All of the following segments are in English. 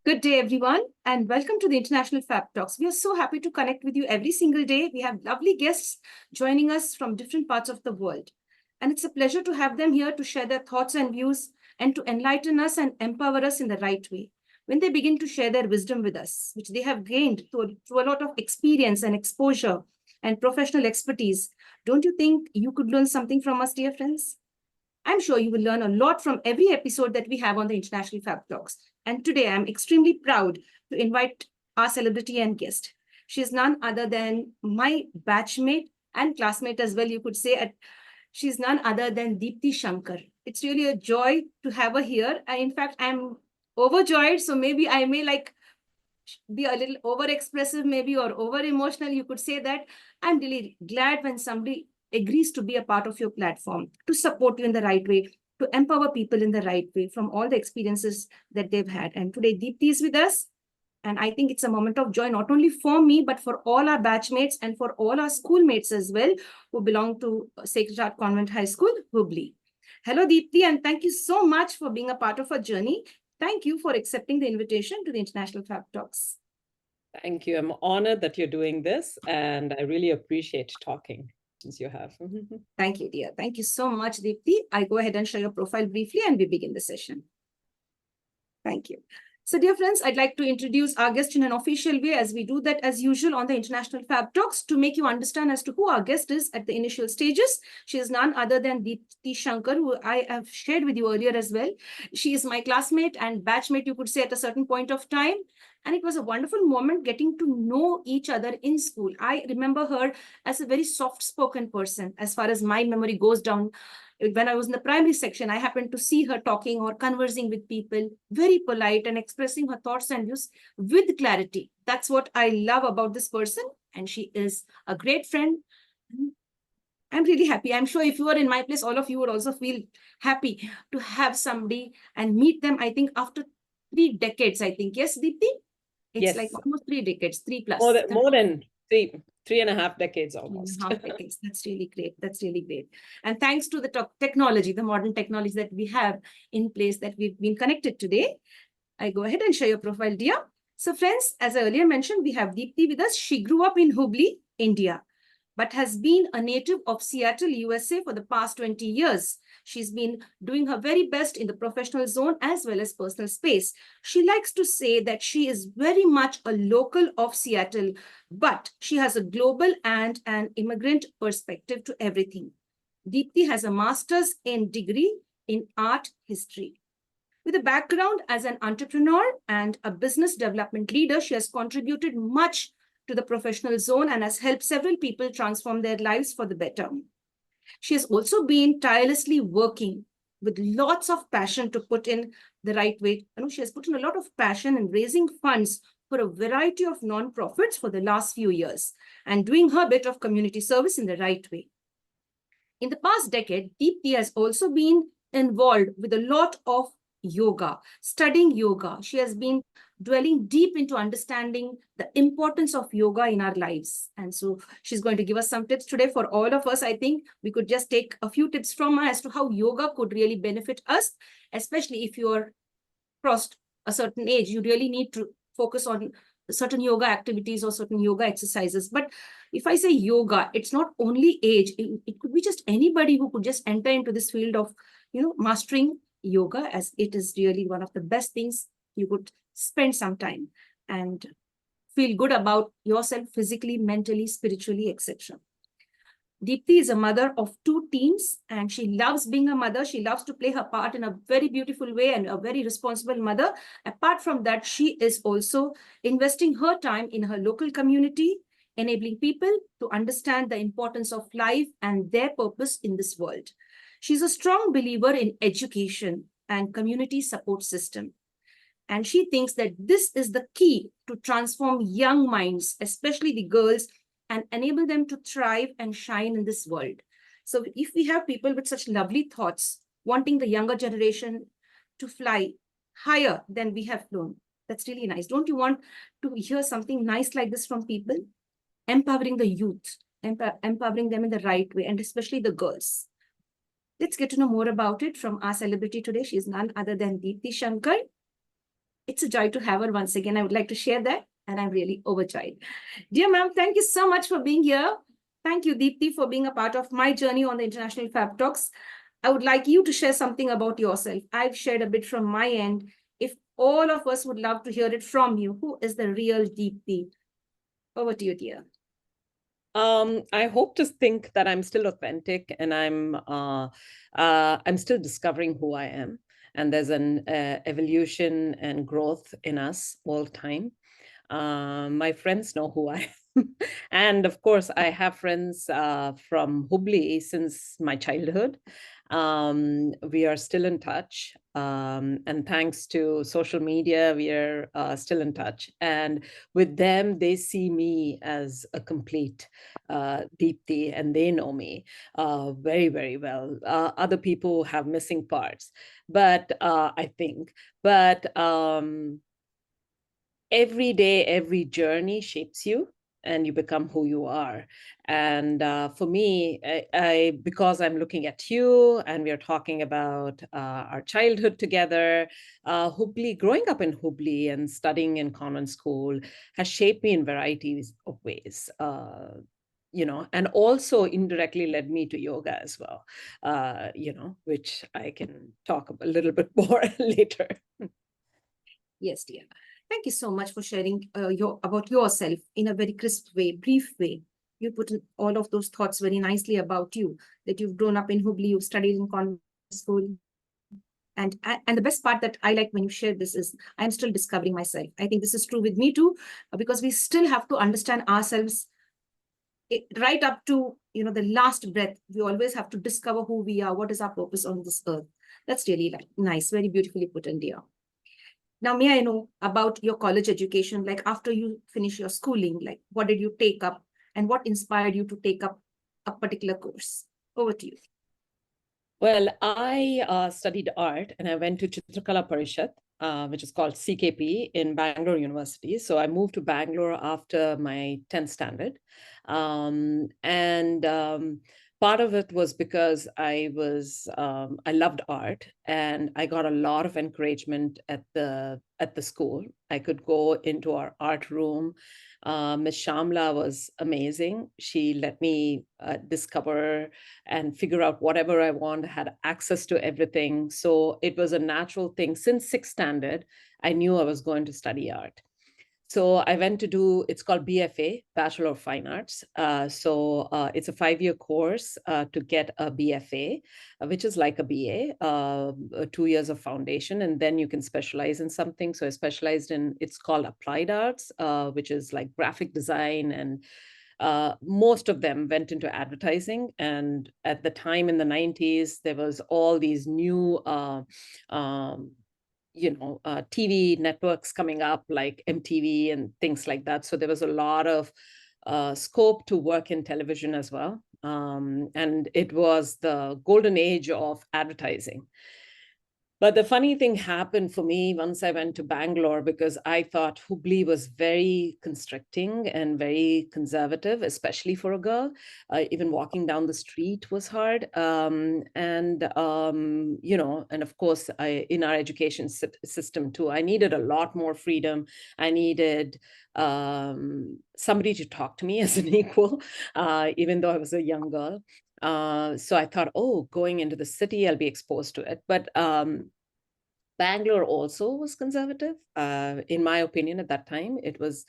Good day, everyone, and welcome to the International Fab Talks. We are so happy to connect with you every single day. We have lovely guests joining us from different parts of the world. And it's a pleasure to have them here to share their thoughts and views and to enlighten us and empower us in the right way. When they begin to share their wisdom with us, which they have gained through a lot of experience and exposure and professional expertise, don't you think you could learn something from us, dear friends? I'm sure you will learn a lot from every episode that we have on the International Fab Talks. And today I'm extremely proud to invite our celebrity and guest. She is none other than my batchmate and classmate as well, you could say. She's none other than Deepti Shankar. It's really a joy to have her here. In fact, I'm overjoyed. So maybe I may be a little over expressive, maybe, or over emotional. You could say that. I'm really glad when somebody agrees to be a part of your platform, to support you in the right way, to empower people in the right way from all the experiences that they've had. And today, Deepti is with us. And I think it's a moment of joy, not only for me, but for all our batchmates and for all our schoolmates as well, who belong to Sacred Heart Convent High School, Hubli. Hello, Deepti, and thank you so much for being a part of our journey. Thank you for accepting the invitation to the International Fab Talks. Thank you. I'm honored that you're doing this, and I really appreciate talking since you have. Thank you, dear. Thank you so much, Deepti. I go ahead and share your profile briefly and we begin the session. Thank you. So, dear friends, I'd like to introduce our guest in an official way, as we do that as usual on the International Fab Talks, to make you understand as to who our guest is at the initial stages. She is none other than Deepti Shankar, who I have shared with you earlier as well. She is my classmate and batchmate, you could say, at a certain point of time. And it was a wonderful moment getting to know each other in school. I remember her as a very soft-spoken person, as far as my memory goes down. When I was in the primary section, I happened to see her talking or conversing with people, very polite and expressing her thoughts and views with clarity. That's what I love about this person. And she is a great friend. I'm really happy. I'm sure if you were in my place, all of you would also feel happy to have somebody and meet them, I think, after 3 decades, I think. Yes, Deepti? It's Yes. like almost 3 decades, 3 plus. More than 3.5 decades almost. 3.5 decades. That's really great. That's really great. And thanks to the technology, the modern technology that we have in place, that we've been connected today, I go ahead and share your profile, dear. So friends, as I earlier mentioned, we have Deepti with us. She grew up in Hubli, India, but has been a native of Seattle, USA for the past 20 years. She's been doing her very best in the professional zone as well as personal space. She likes to say that she is very much a local of Seattle, but she has a global and an immigrant perspective to everything. Deepti has a master's in degree in art history. With a background as an entrepreneur and a business development leader, she has contributed much to the professional zone and has helped several people transform their lives for the better. She has also been tirelessly working with lots of passion to put in the right way. She has put in a lot of passion in raising funds for a variety of nonprofits for the last few years and doing her bit of community service in the right way. In the past decade, Deepti has also been involved with a lot of yoga, studying yoga. She has been dwelling deep into understanding the importance of yoga in our lives. And so she's going to give us some tips today for all of us. I think we could just take a few tips from her as to how yoga could really benefit us, especially if you're crossed a certain age. You really need to focus on certain yoga activities or certain yoga exercises. But if I say yoga, it's not only age. It could be just anybody who could just enter into this field of, mastering yoga, as it is really one of the best things. You could spend some time and feel good about yourself physically, mentally, spiritually, etc. Deepti is a mother of 2 teens and she loves being a mother. She loves to play her part in a very beautiful way and a very responsible mother. Apart from that, she is also investing her time in her local community, enabling people to understand the importance of life and their purpose in this world. She's a strong believer in education and community support system. And she thinks that this is the key to transform young minds, especially the girls, and enable them to thrive and shine in this world. So if we have people with such lovely thoughts, wanting the younger generation to fly higher than we have flown, that's really nice. Don't you want to hear something nice like this from people? Empowering the youth, empowering them in the right way, and especially the girls. Let's get to know more about it from our celebrity today. She is none other than Deepti Shankar. it's a joy to have her once again. I would like to share that, and I'm really overjoyed. Dear ma'am, thank you so much for being here. Thank you, Deepti, for being a part of my journey on the International Fab Talks. I would like you to share something about yourself. I've shared a bit from my end. If all of us would love to hear it from you, who is the real Deepti? Over to you, dear. I hope to think that I'm still authentic, and I'm still discovering who I am. And there's an evolution and growth in us all the time. My friends know who I am. And of course, I have friends from Hubli since my childhood. We are still in touch. And thanks to social media, we are still in touch. And with them, they see me as a complete Deepti, and they know me very, very well. Other people have missing parts, but I think, but every day, every journey shapes you, and you become who you are. And for me, because I'm looking at you and we are talking about our childhood together, Hubli, growing up in Hubli and studying in convent school has shaped me in varieties of ways. And also indirectly led me to yoga as well, which I can talk a little bit more later. Yes, dear. Thank you so much for sharing about yourself in a very crisp way, brief way. You put in all of those thoughts very nicely about you, that you've grown up in Hubli, you've studied in convent school. And the best part that I like when you share this is I'm still discovering myself. I think this is true with me too, because we still have to understand ourselves right up to the last breath. We always have to discover who we are, what is our purpose on this earth. That's really nice, very beautifully put in, dear. Now, may I know about your college education? Like after you finish your schooling, like what did you take up and what inspired you to take up a particular course? Over to you. Well, I studied art and I went to Chitrakala Parishad, which is called CKP in Bangalore University. So I moved to Bangalore after my 10th standard. And part of it was because I loved art, and I got a lot of encouragement at the school. I could go into our art room. Miss Shamla was amazing. She let me discover and figure out whatever I want, had access to everything. So it was a natural thing. Since sixth standard, I knew I was going to study art. So I went to do, it's called BFA, Bachelor of Fine Arts. It's a 5-year course to get a BFA, which is like a BA, 2 years of foundation, and then you can specialize in something. So I specialized in, it's called Applied Arts, which is like graphic design, and most of them went into advertising. And at the time in the 90s, there was all these new TV networks coming up like MTV and things like that. So there was a lot of scope to work in television as well. And it was the golden age of advertising. But the funny thing happened for me once I went to Bangalore, because I thought Hubli was very constricting and very conservative, especially for a girl. Even walking down the street was hard. And of course, in our education system too, I needed a lot more freedom. I needed somebody to talk to me as an equal, even though I was a young girl. So I thought, going into the city, I'll be exposed to it. But Bangalore also was conservative. In my opinion, at that time, it was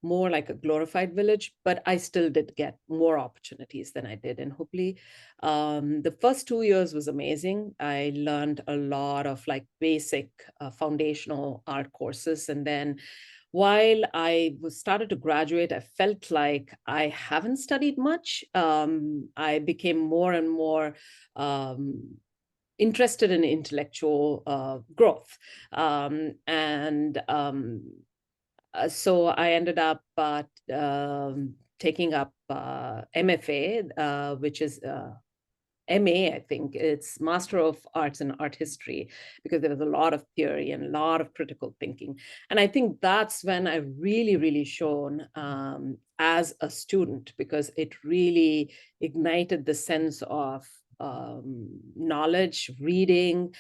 more like a glorified village, but I still did get more opportunities than I did in Hubli. The first 2 years was amazing. I learned a lot of like basic foundational art courses. And then while I started to graduate, I felt like I haven't studied much. I became more and more interested in intellectual growth. So I ended up taking up MFA, which is MA, I think. It's Master of Arts in Art History, because there was a lot of theory and a lot of critical thinking. And I think that's when I really, really shone as a student, because it really ignited the sense of knowledge, reading,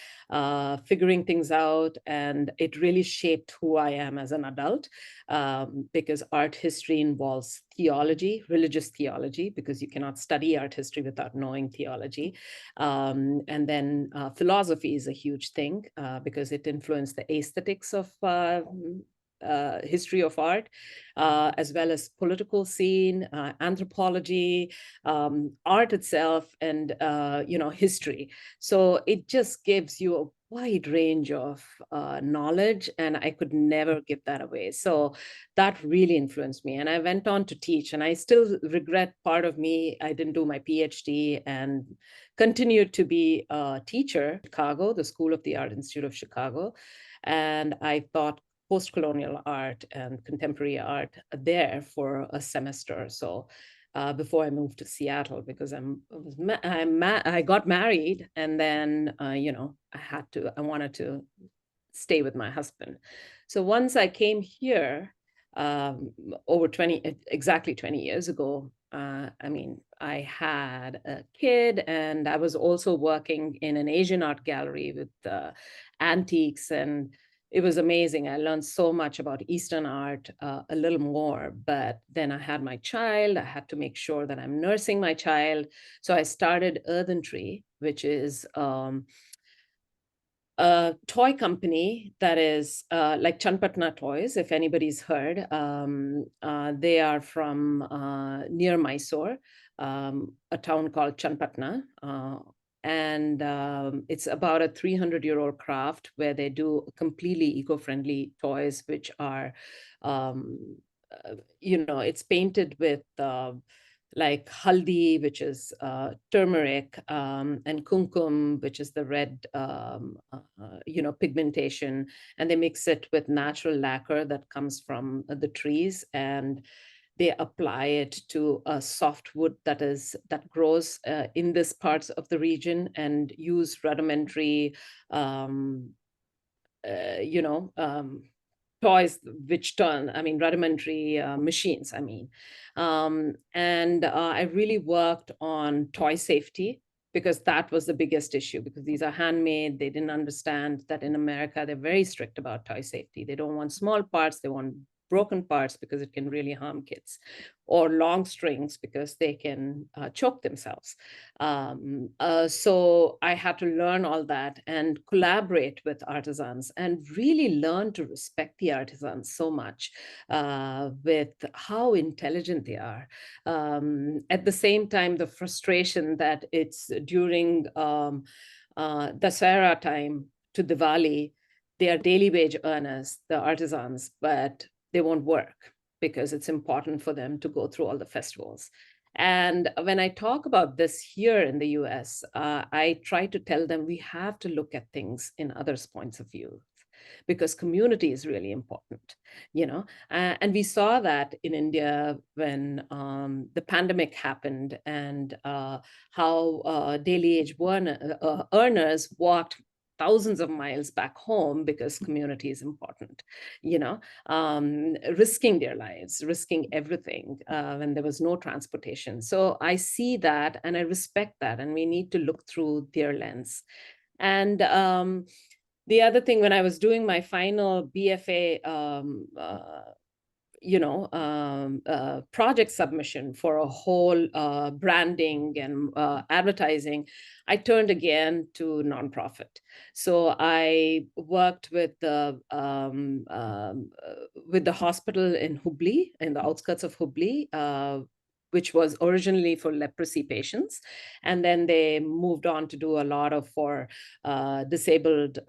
figuring things out, and it really shaped who I am as an adult, because art history involves theology, religious theology, because you cannot study art history without knowing theology. And then philosophy is a huge thing, because it influenced the aesthetics of history of art, as well as political scene, anthropology, art itself, and history. So it just gives you a wide range of knowledge, and I could never give that away. So that really influenced me, and I went on to teach, and I still regret, part of me, I didn't do my PhD and continued to be a teacher in Chicago, the School of the Art Institute of Chicago. And I taught post-colonial art and contemporary art there for a semester or so, before I moved to Seattle, because I got married, and then I wanted to stay with my husband. So once I came here, over exactly 20 years ago, I had a kid, and I was also working in an Asian art gallery with antiques, and it was amazing. I learned so much about Eastern art, a little more, but then I had my child. I had to make sure that I'm nursing my child. So I started Earthen Tree, which is a toy company that is like Chanpatna Toys, if anybody's heard. They are from near Mysore, a town called Chanpatna. And it's about a 300-year-old craft where they do completely eco-friendly toys, which are, it's painted with like haldi, which is turmeric, and kumkum, which is the red, pigmentation, and they mix it with natural lacquer that comes from the trees, and they apply it to a soft wood that grows in this parts of the region, and use rudimentary, toys which rudimentary machines, and I really worked on toy safety, because that was the biggest issue, because these are handmade. They didn't understand that in America, they're very strict about toy safety. They don't want small parts, they want broken parts, because it can really harm kids, or long strings, because they can choke themselves. So I had to learn all that and collaborate with artisans, and really learn to respect the artisans so much, with how intelligent they are. At the same time, the frustration that it's during Dasara time to Diwali, they are daily wage earners, the artisans, but they won't work, because it's important for them to go through all the festivals. And when I talk about this here in the US, I try to tell them we have to look at things in others' points of view, because community is really important, and we saw that in India when the pandemic happened, and how daily age earners walked thousands of miles back home, because community is important, risking their lives, risking everything, when there was no transportation. So I see that, and I respect that, and we need to look through their lens. And the other thing, when I was doing my final BFA project submission for a whole branding and advertising, I turned again to nonprofit. So I worked with the hospital in Hubli, in the outskirts of Hubli, which was originally for leprosy patients. And then they moved on to do a lot for disabled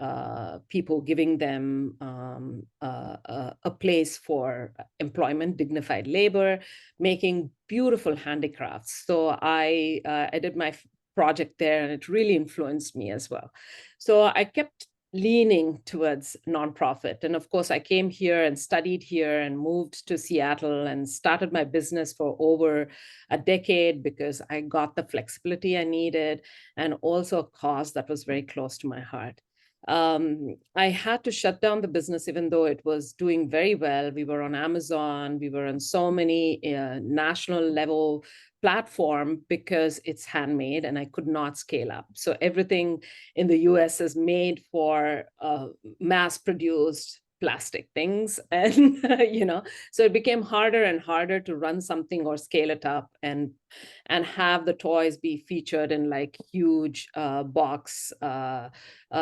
people, giving them a place for employment, dignified labor, making beautiful handicrafts. So I did my project there, and it really influenced me as well. So I kept leaning towards nonprofit. And of course, I came here and studied here and moved to Seattle and started my business for over a decade, because I got the flexibility I needed, and also a cause that was very close to my heart. I had to shut down the business, even though it was doing very well. We were on Amazon, we were on so many national level platform, because it's handmade and I could not scale up. So everything in the US is made for mass produced plastic things. And, so it became harder and harder to run something or scale it up and have the toys be featured in like huge box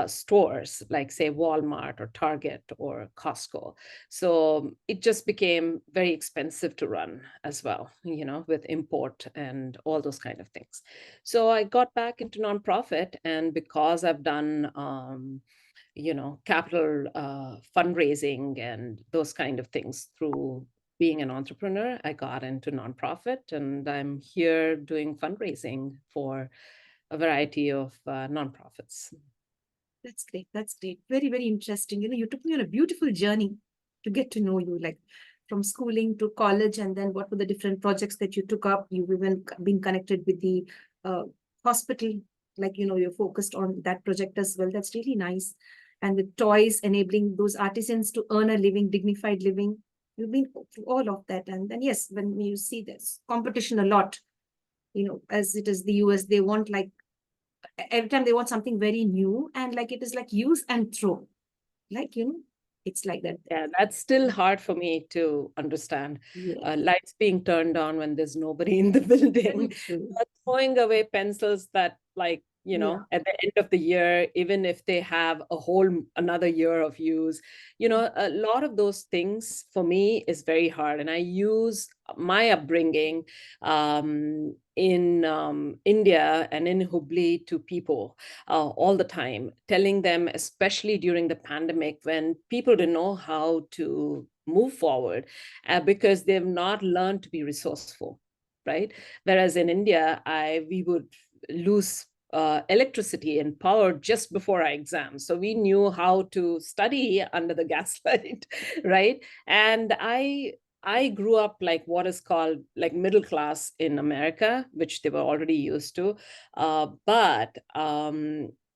stores, like say Walmart or Target or Costco. So it just became very expensive to run as well, with import and all those kind of things. So I got back into nonprofit, and because I've done capital fundraising and those kind of things through being an entrepreneur, I got into nonprofit, and I'm here doing fundraising for a variety of nonprofits. That's great. That's great. Very, very interesting. You took me on a beautiful journey to get to know you, like from schooling to college, and then what were the different projects that you took up. You've even been connected with the hospital, like, you're focused on that project as well. That's really nice. And with toys, enabling those artisans to earn a living, dignified living. You've been through all of that. And then, yes, when you see this competition a lot, as it is the US, they want like every time they want something very new, and like it is like use and throw, like it's like that. Yeah, that's still hard for me to understand. Yeah, Lights being turned on when there's nobody in the building, throwing away pencils that, like, yeah, at the end of the year, even if they have a whole another year of use, a lot of those things for me is very hard. And I use my upbringing in India and in Hubli to people all the time, telling them, especially during the pandemic when people didn't know how to move forward because they've not learned to be resourceful, right? Whereas in India, we would lose electricity and power just before our exams. So we knew how to study under the gaslight, right? And I grew up like what is called like middle class in America, which they were already used to. But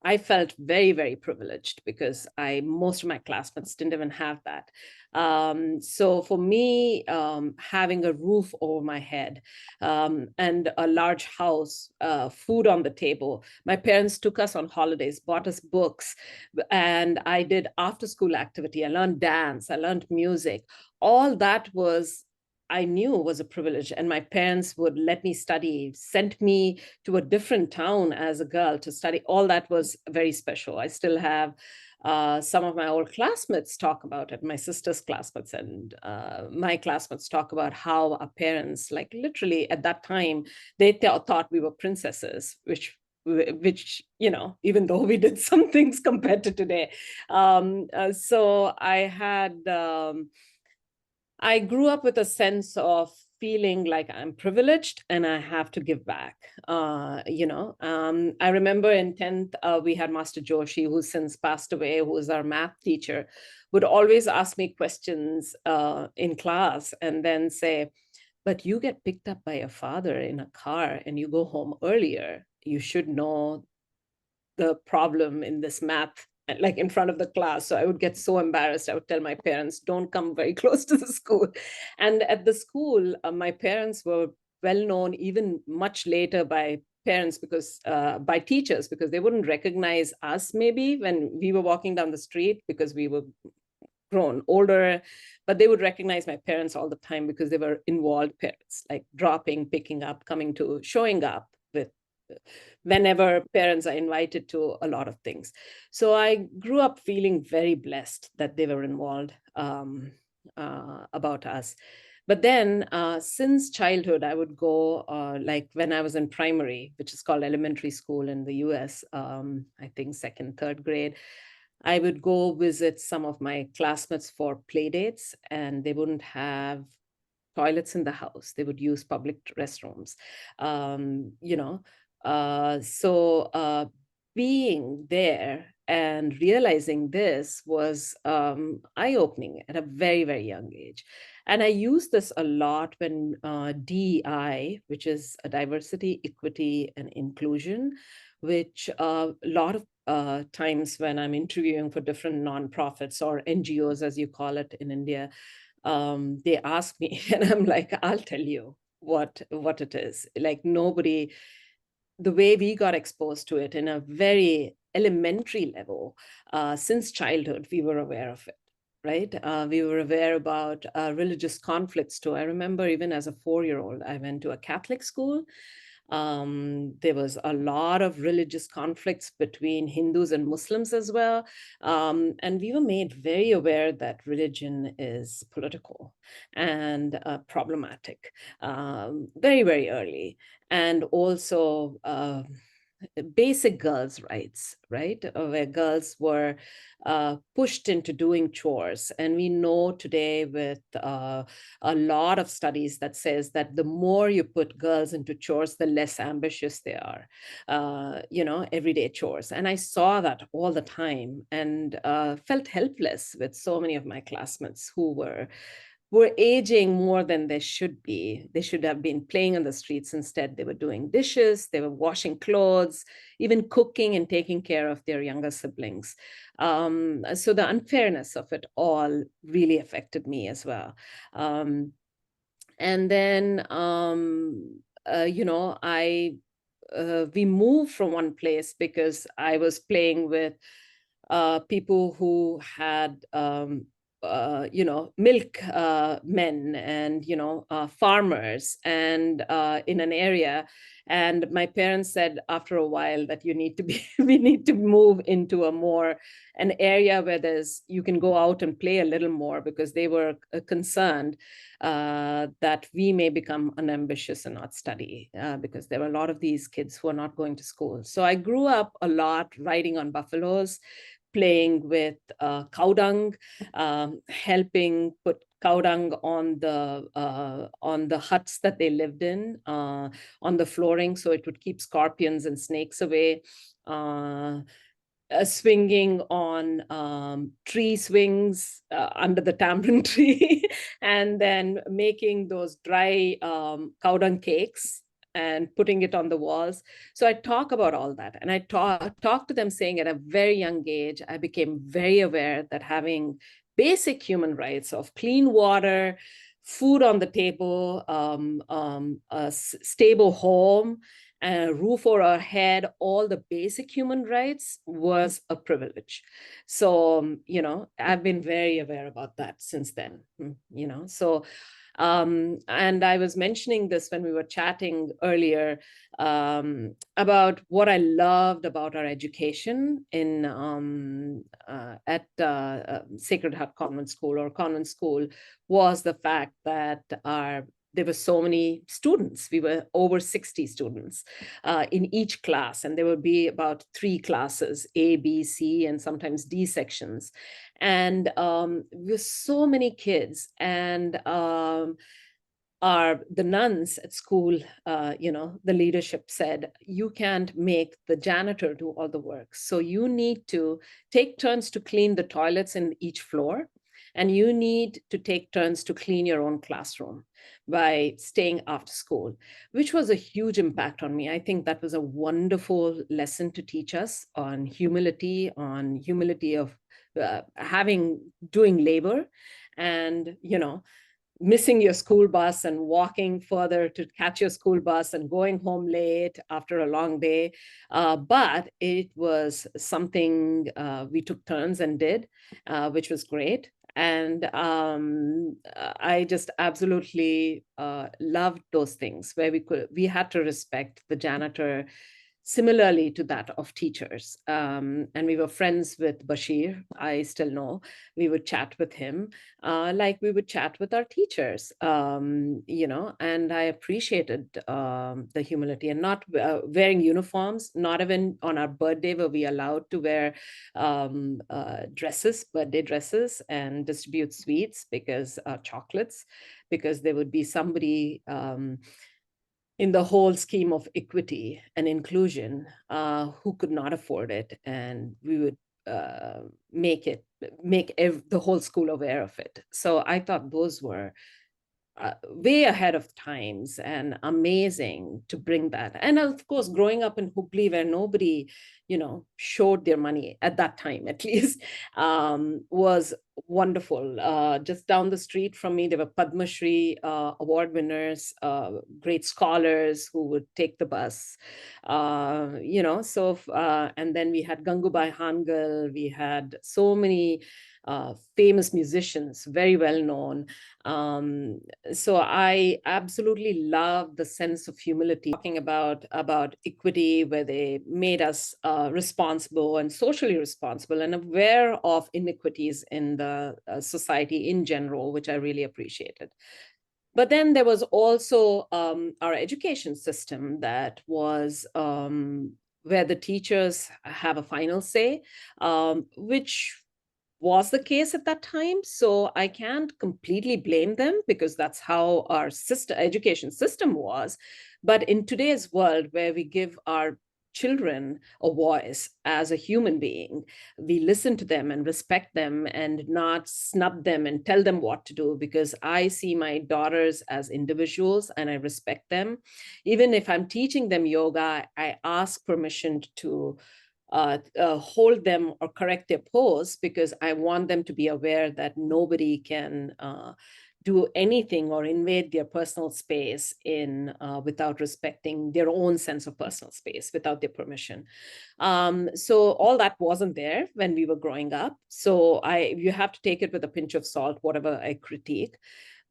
I felt very, very privileged because most of my classmates didn't even have that. So for me, having a roof over my head and a large house, food on the table. My parents took us on holidays, bought us books, and I did after school activity. I learned dance, I learned music. All that I knew was a privilege, and my parents would let me study, sent me to a different town as a girl to study. All that was very special. I still have some of my old classmates talk about it, my sister's classmates and my classmates talk about how our parents, like literally at that time, they thought we were princesses, which even though we did some things compared to today. So I grew up with a sense of feeling like I'm privileged and I have to give back. I remember in 10th, we had Master Joshi, who's since passed away, who was our math teacher, would always ask me questions in class and then say, but you get picked up by your father in a car and you go home earlier. You should know the problem in this math, like in front of the class. So I would get so embarrassed. I would tell my parents, don't come very close to the school. And at the school, my parents were well known even much later by parents because by teachers, because they wouldn't recognize us maybe when we were walking down the street because we were grown older, but they would recognize my parents all the time because they were involved parents, like dropping, picking up, coming to, showing up with whenever parents are invited to a lot of things. So I grew up feeling very blessed that they were involved about us. But then since childhood, I would go like when I was in primary, which is called elementary school in the US, I think second, third grade, I would go visit some of my classmates for play dates, and they wouldn't have toilets in the house. They would use public restrooms. Um, you know, so being there and realizing this was eye-opening at a very, very young age. And I use this a lot when DEI, which is a diversity, equity, and inclusion, which a lot of times when I'm interviewing for different nonprofits or NGOs, as you call it in India, they ask me, and I'm like, I'll tell you what it is. Like, nobody, the way we got exposed to it in a very elementary level, since childhood, we were aware of it. Right. We were aware about religious conflicts too. I remember even as a 4-year-old, I went to a Catholic school. There was a lot of religious conflicts between Hindus and Muslims as well. And we were made very aware that religion is political and problematic very, very early. And also basic girls' rights, right? Where girls were pushed into doing chores. And we know today with a lot of studies that says that the more you put girls into chores, the less ambitious they are, everyday chores. And I saw that all the time and felt helpless with so many of my classmates who were aging more than they should be. They should have been playing on the streets. Instead, they were doing dishes, they were washing clothes, even cooking and taking care of their younger siblings. So the unfairness of it all really affected me as well. And then, we moved from one place because I was playing with people who had milk men and farmers and in an area. And my parents said after a while that we need to move into an area where you can go out and play a little more, because they were concerned that we may become unambitious and not study, because there were a lot of these kids who are not going to school. So I grew up a lot riding on buffaloes, playing with cow dung, helping put cow dung on the huts that they lived in, on the flooring, so it would keep scorpions and snakes away. Swinging on tree swings under the tamarind tree, and then making those dry cow dung cakes and putting it on the walls. So I talk about all that, and I talk to them, saying at a very young age, I became very aware that having basic human rights of clean water, food on the table, a stable home, and a roof over our head, all the basic human rights was a privilege. So, I've been very aware about that since then, so and I was mentioning this when we were chatting earlier about what I loved about our education at Sacred Heart Convent School or Convent School, was the fact that there were so many students. We were over 60 students in each class, and there would be about 3 classes, A, B, C, and sometimes D sections. And with so many kids, and the nuns at school, the leadership said, you can't make the janitor do all the work. So you need to take turns to clean the toilets in each floor, and you need to take turns to clean your own classroom by staying after school, which was a huge impact on me. I think that was a wonderful lesson to teach us on humility of doing labor, and missing your school bus and walking further to catch your school bus and going home late after a long day. But it was something we took turns and did, which was great. And I just absolutely loved those things where we had to respect the janitor similarly to that of teachers. And we were friends with Bashir. I still know. We would chat with him like we would chat with our teachers, and I appreciated the humility, and not wearing uniforms. Not even on our birthday were we allowed to wear birthday dresses, and distribute sweets, because chocolates, because there would be somebody in the whole scheme of equity and inclusion who could not afford it, and we would make the whole school aware of it. So I thought those were way ahead of times and amazing to bring that. And of course, growing up in Hubli, where nobody, showed their money at that time, at least, was wonderful. Just down the street from me, there were Padma Shri award winners, great scholars who would take the bus, and then we had Gangubai Hangal, we had so many famous musicians, very well known. So I absolutely love the sense of humility, talking about equity, where they made us responsible and socially responsible and aware of inequities in the society in general, which I really appreciated. But then there was also our education system that was where the teachers have a final say, which was the case at that time. So I can't completely blame them, because that's how our education system was. But in today's world, where we give our children a voice as a human being, we listen to them and respect them and not snub them and tell them what to do, because I see my daughters as individuals and I respect them. Even if I'm teaching them yoga, I ask permission to hold them or correct their pose, because I want them to be aware that nobody can do anything or invade their personal space without respecting their own sense of personal space, without their permission. So all that wasn't there when we were growing up. So you have to take it with a pinch of salt, whatever I critique.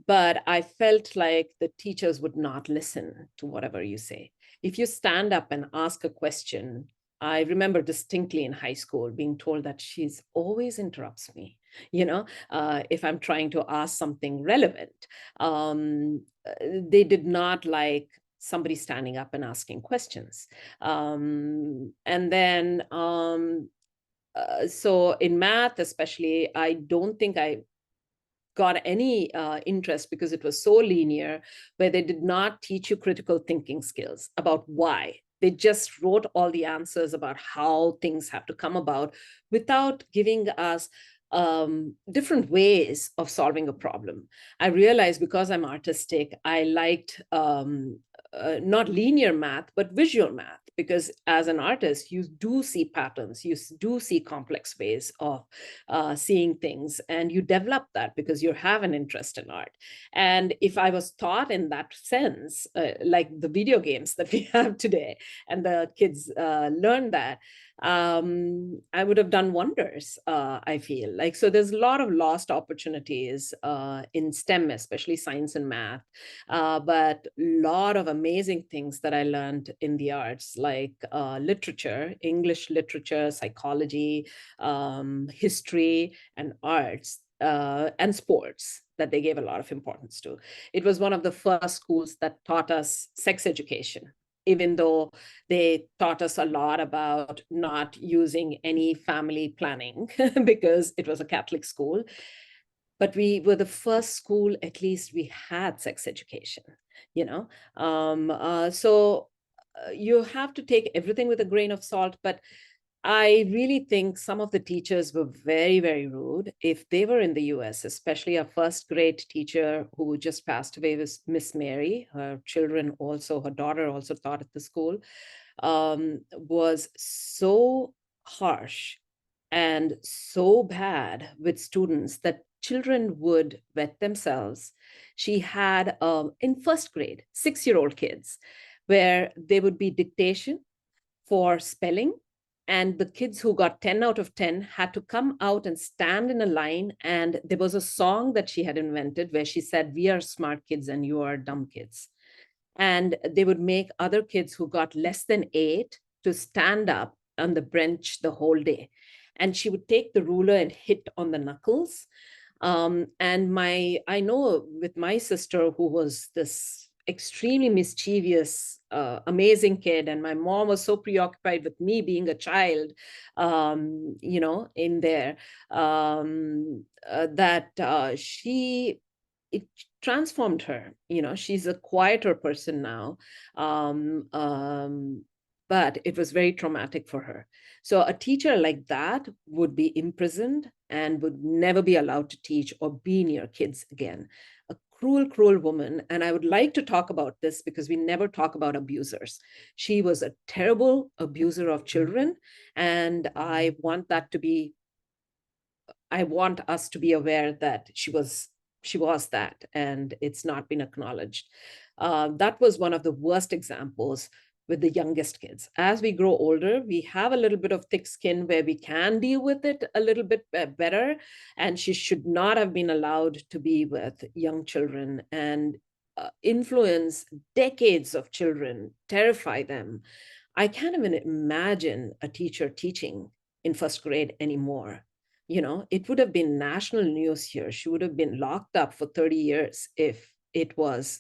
But I felt like the teachers would not listen to whatever you say. If you stand up and ask a question, I remember distinctly in high school being told that she's always interrupts me, if I'm trying to ask something relevant. They did not like somebody standing up and asking questions. And then, so in math, especially, I don't think I got any interest, because it was so linear, where they did not teach you critical thinking skills about why. They just wrote all the answers about how things have to come about, without giving us different ways of solving a problem. I realized, because I'm artistic, I liked not linear math, but visual math, because as an artist, you do see patterns, you do see complex ways of seeing things, and you develop that because you have an interest in art. And if I was taught in that sense, like the video games that we have today, and the kids learn that, I would have done wonders, I feel like. So there's a lot of lost opportunities in STEM, especially science and math, but a lot of amazing things that I learned in the arts, like literature, English literature, psychology, history, and arts, and sports, that they gave a lot of importance to. It was one of the first schools that taught us sex education, even though they taught us a lot about not using any family planning because it was a Catholic school. But we were the first school, at least we had sex education, so you have to take everything with a grain of salt. But I really think some of the teachers were very, very rude. If they were in the US, especially our first grade teacher who just passed away was Miss Mary. Her daughter also taught at the school, was so harsh and so bad with students that children would wet themselves. She had, in first grade, 6-year-old kids, where there would be dictation for spelling, and the kids who got 10 out of 10 had to come out and stand in a line. And there was a song that she had invented where she said, "We are smart kids and you are dumb kids." And they would make other kids who got less than 8 to stand up on the bench the whole day. And she would take the ruler and hit on the knuckles. And I know with my sister, who was this extremely mischievous, amazing kid, and my mom was so preoccupied with me being a child, in there, that it transformed her. She's a quieter person now, but it was very traumatic for her. So a teacher like that would be imprisoned and would never be allowed to teach or be near kids again. A cruel, cruel woman. And I would like to talk about this because we never talk about abusers. She was a terrible abuser of children. And I want us to be aware that she was that, and it's not been acknowledged. That was one of the worst examples with the youngest kids. As we grow older, we have a little bit of thick skin where we can deal with it a little bit better. And she should not have been allowed to be with young children and influence decades of children, terrify them. I can't even imagine a teacher teaching in first grade anymore. It would have been national news here. She would have been locked up for 30 years if it was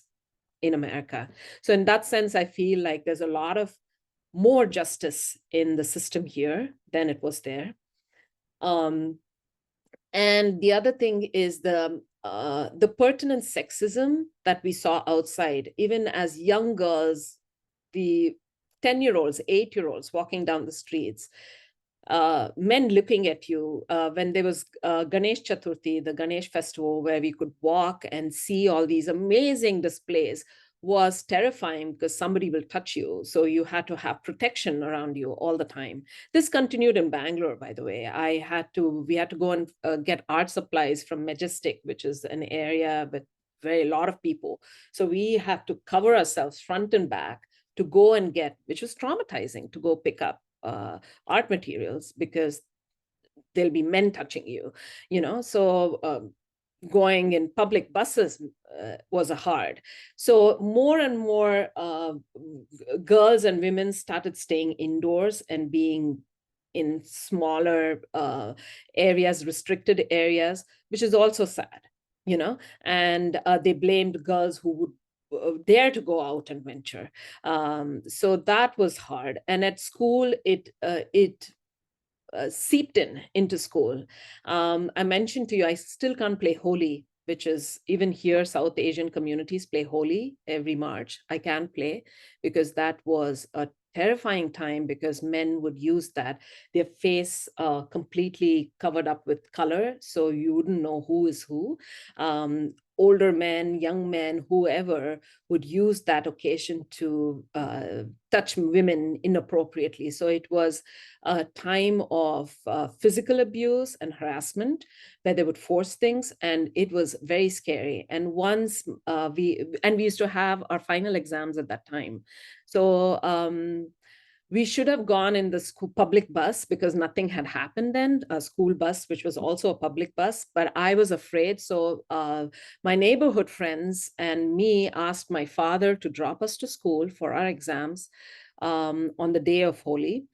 in America. So in that sense, I feel like there's a lot of more justice in the system here than it was there. And the other thing is the pertinent sexism that we saw outside, even as young girls, the 10-year-olds, 8-year-olds walking down the streets, men looking at you. When there was Ganesh Chaturthi, the Ganesh festival, where we could walk and see all these amazing displays, was terrifying because somebody will touch you. So you had to have protection around you all the time. This continued in Bangalore, by the way. We had to go and get art supplies from Majestic, which is an area with a lot of people. So we have to cover ourselves front and back to go and get, which was traumatizing, to go pick up art materials because there'll be men touching you, so going in public buses was hard. So more and more girls and women started staying indoors and being in smaller areas, restricted areas, which is also sad, and they blamed girls who would dare to go out and venture. So that was hard. And at school, it seeped into school. I mentioned to you, I still can't play Holi, which is, even here, South Asian communities play Holi every March. I can't play because that was a terrifying time, because men would use their face completely covered up with color, so you wouldn't know who is who. Older men, young men, whoever would use that occasion to touch women inappropriately. So it was a time of physical abuse and harassment where they would force things, and it was very scary. And once we used to have our final exams at that time. So we should have gone in the school public bus because nothing had happened then, a school bus, which was also a public bus, but I was afraid. So my neighborhood friends and me asked my father to drop us to school for our exams on the day of Holi.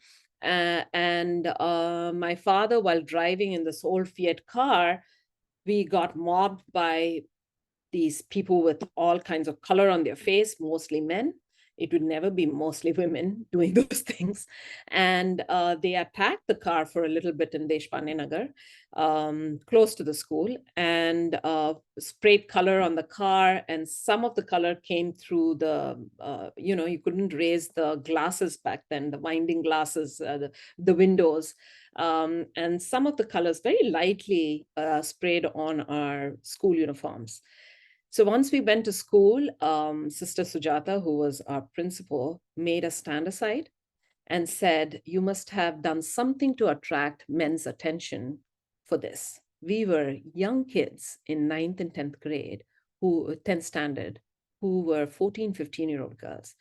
And my father, while driving in this old Fiat car, we got mobbed by these people with all kinds of color on their face, mostly men. It would never be mostly women doing those things. And they attacked the car for a little bit in Deshpande Nagar, close to the school, and sprayed color on the car. And some of the color came through you couldn't raise the glasses back then, the winding glasses, the windows. And some of the colors very lightly sprayed on our school uniforms. So once we went to school, Sister Sujata, who was our principal, made us stand aside and said, you must have done something to attract men's attention for this. We were young kids in 9th and 10th grade, 10th standard, who were 14, 15-year-old girls.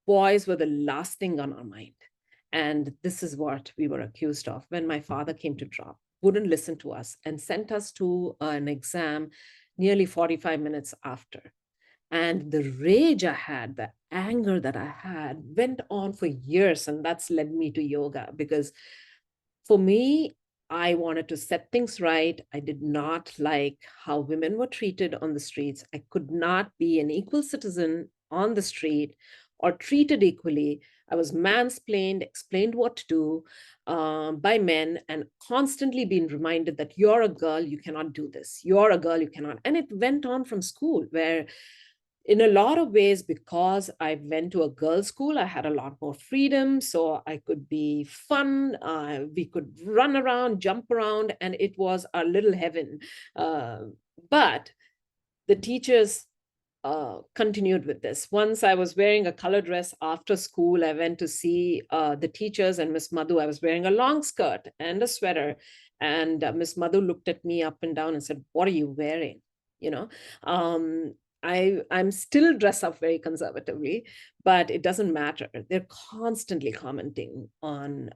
Boys were the last thing on our mind. And this is what we were accused of when my father came to drop, wouldn't listen to us, and sent us to an exam nearly 45 minutes after. And the rage I had, the anger that I had, went on for years. And that's led me to yoga, because for me, I wanted to set things right. I did not like how women were treated on the streets. I could not be an equal citizen on the street or treated equally. I was mansplained, explained what to do by men, and constantly being reminded that you're a girl, you cannot do this. You're a girl, you cannot. And it went on from school, where in a lot of ways, because I went to a girls' school, I had a lot more freedom. So I could be fun. We could run around, jump around, and it was a little heaven. But the teachers continued with this. Once I was wearing a color dress after school. I went to see the teachers and Miss Madhu. I was wearing a long skirt and a sweater. And Miss Madhu looked at me up and down and said, "What are you wearing?" You know, I'm still dressed up very conservatively, but it doesn't matter. They're constantly commenting on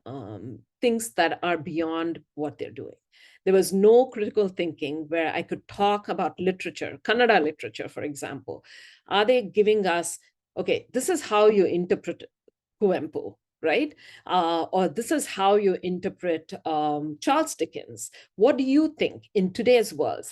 things that are beyond what they're doing. There was no critical thinking where I could talk about literature, Kannada literature, for example. Are they giving us, okay, this is how you interpret Kuvempu, right? Or this is how you interpret Charles Dickens. What do you think in today's world?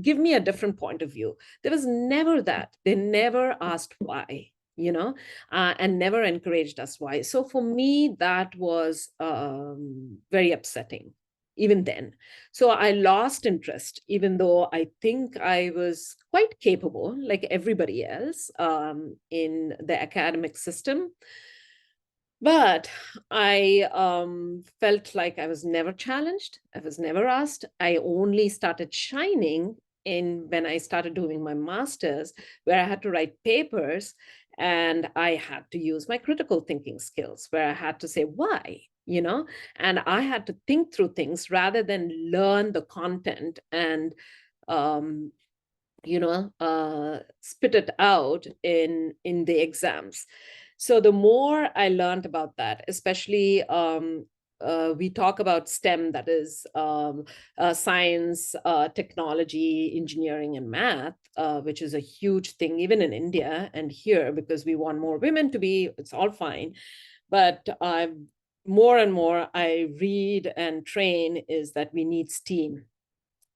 Give me a different point of view. There was never that. They never asked why, and never encouraged us why. So for me, that was very upsetting even then. So I lost interest, even though I think I was quite capable, like everybody else, in the academic system. But I felt like I was never challenged. I was never asked. I only started shining when I started doing my master's, where I had to write papers and I had to use my critical thinking skills, where I had to say why, and I had to think through things rather than learn the content and spit it out in the exams. So the more I learned about that, especially we talk about STEM, that is science, technology, engineering, and math, which is a huge thing even in India and here, because we want more women to be, it's all fine. But more and more I read and train is that we need STEAM.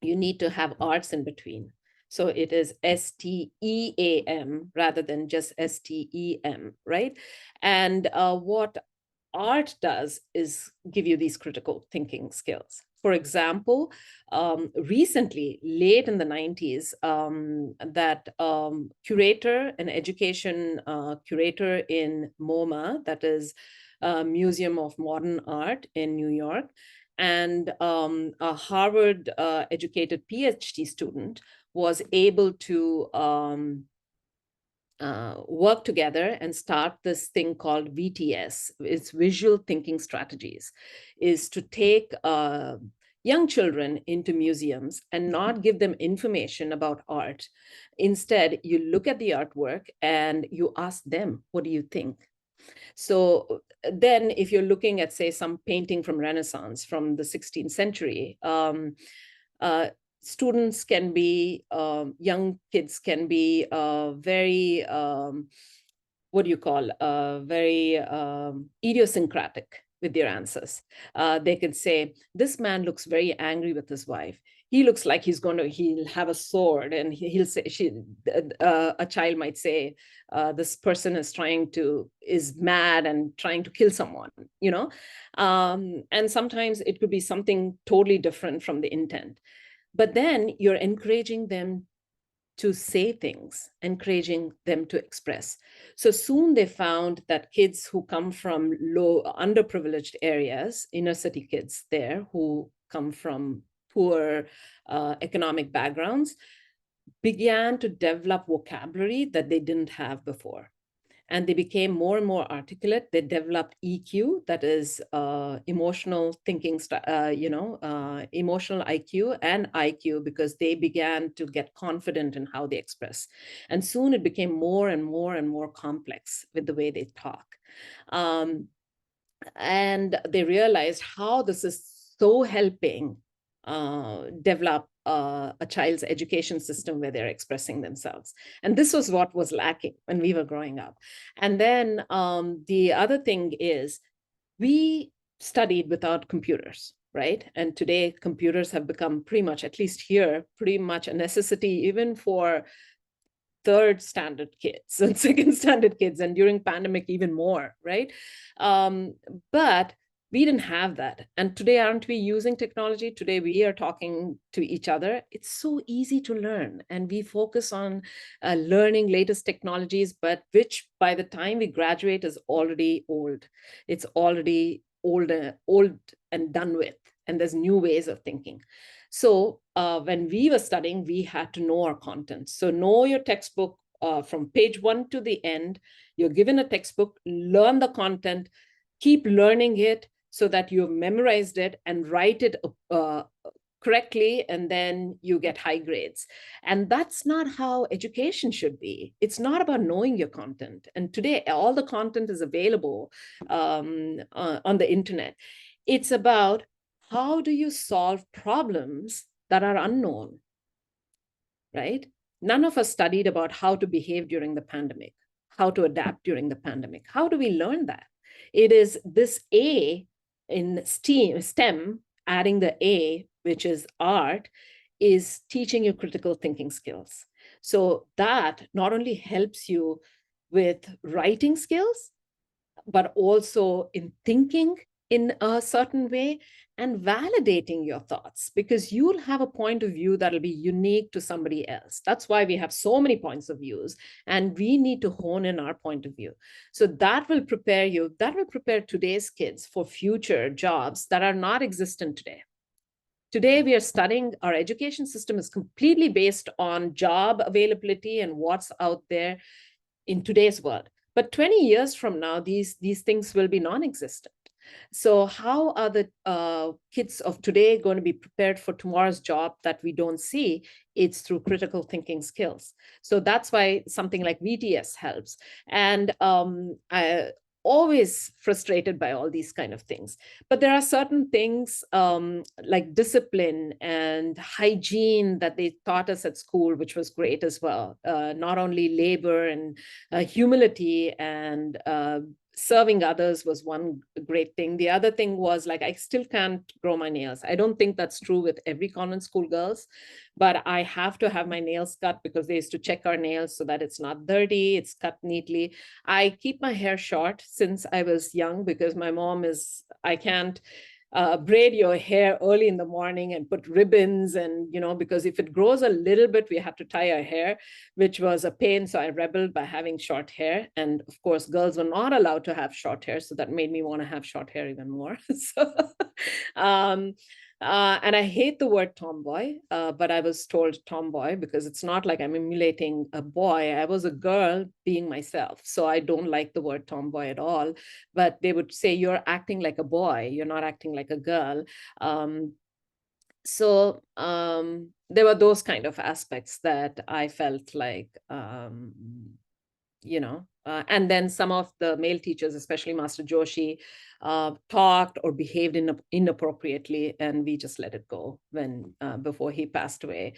You need to have arts in between. So it is STEAM rather than just STEM, right? And what art does is give you these critical thinking skills. For example, recently, late in the 90s, that curator, an education curator in MoMA, that is Museum of Modern Art in New York, and a Harvard educated PhD student was able to work together and start this thing called VTS. It's visual thinking strategies, is to take young children into museums and not give them information about art. Instead, you look at the artwork and you ask them, what do you think? So then if you're looking at, say, some painting from Renaissance from the 16th century, students can be, young kids can be very, what do you call, very idiosyncratic with their answers. They could say, this man looks very angry with his wife. He looks like he'll have a sword, and he'll say, a child might say, this person is mad and trying to kill someone, and sometimes it could be something totally different from the intent. But then you're encouraging them to say things, encouraging them to express. So soon they found that kids who come from underprivileged areas, inner city kids there who come from poor economic backgrounds, began to develop vocabulary that they didn't have before. And they became more and more articulate. They developed EQ, that is emotional thinking, emotional IQ and IQ, because they began to get confident in how they express. And soon it became more and more and more complex with the way they talk. And they realized how this is so helping develop a child's education system where they're expressing themselves. And this was what was lacking when we were growing up. And then the other thing is we studied without computers, right? And today computers have become pretty much, at least here, pretty much a necessity even for third standard kids and second standard kids, and during pandemic even more, right? But we didn't have that. And today, aren't we using technology? Today, we are talking to each other. It's so easy to learn. And we focus on learning latest technologies, but which by the time we graduate is already old. It's already old and done with. And there's new ways of thinking. So when we were studying, we had to know our content. So know your textbook from page 1 to the end. You're given a textbook, learn the content, keep learning it so that you've memorized it, and write it correctly, and then you get high grades. And that's not how education should be. It's not about knowing your content. And today, all the content is available on the internet. It's about how do you solve problems that are unknown, right? None of us studied about how to behave during the pandemic, how to adapt during the pandemic. How do we learn that? It is this A in STEM, adding the A, which is art, is teaching you critical thinking skills. So that not only helps you with writing skills, but also in thinking in a certain way and validating your thoughts, because you'll have a point of view that'll be unique to somebody else. That's why we have so many points of views, and we need to hone in our point of view. So that will prepare you, that will prepare today's kids for future jobs that are not existent today. Today, we are studying, our education system is completely based on job availability and what's out there in today's world. But 20 years from now, these things will be non-existent. So how are the kids of today going to be prepared for tomorrow's job that we don't see? It's through critical thinking skills. So that's why something like VTS helps. And I always frustrated by all these kind of things. But there are certain things like discipline and hygiene that they taught us at school, which was great as well. Not only labor and humility and serving others was one great thing. The other thing was, like, I still can't grow my nails. I don't think that's true with every convent school girls, but I have to have my nails cut because they used to check our nails so that it's not dirty, it's cut neatly. I keep my hair short since I was young because my mom is, I can't braid your hair early in the morning and put ribbons, and because if it grows a little bit, we have to tie our hair, which was a pain. So I rebelled by having short hair, and of course girls were not allowed to have short hair, so that made me want to have short hair even more. So and I hate the word tomboy, but I was told tomboy because it's not like I'm emulating a boy. I was a girl being myself. So I don't like the word tomboy at all. But they would say, you're acting like a boy, you're not acting like a girl. There were those kind of aspects that I felt like, and then some of the male teachers, especially Master Joshi, talked or behaved inappropriately, and we just let it go when before he passed away,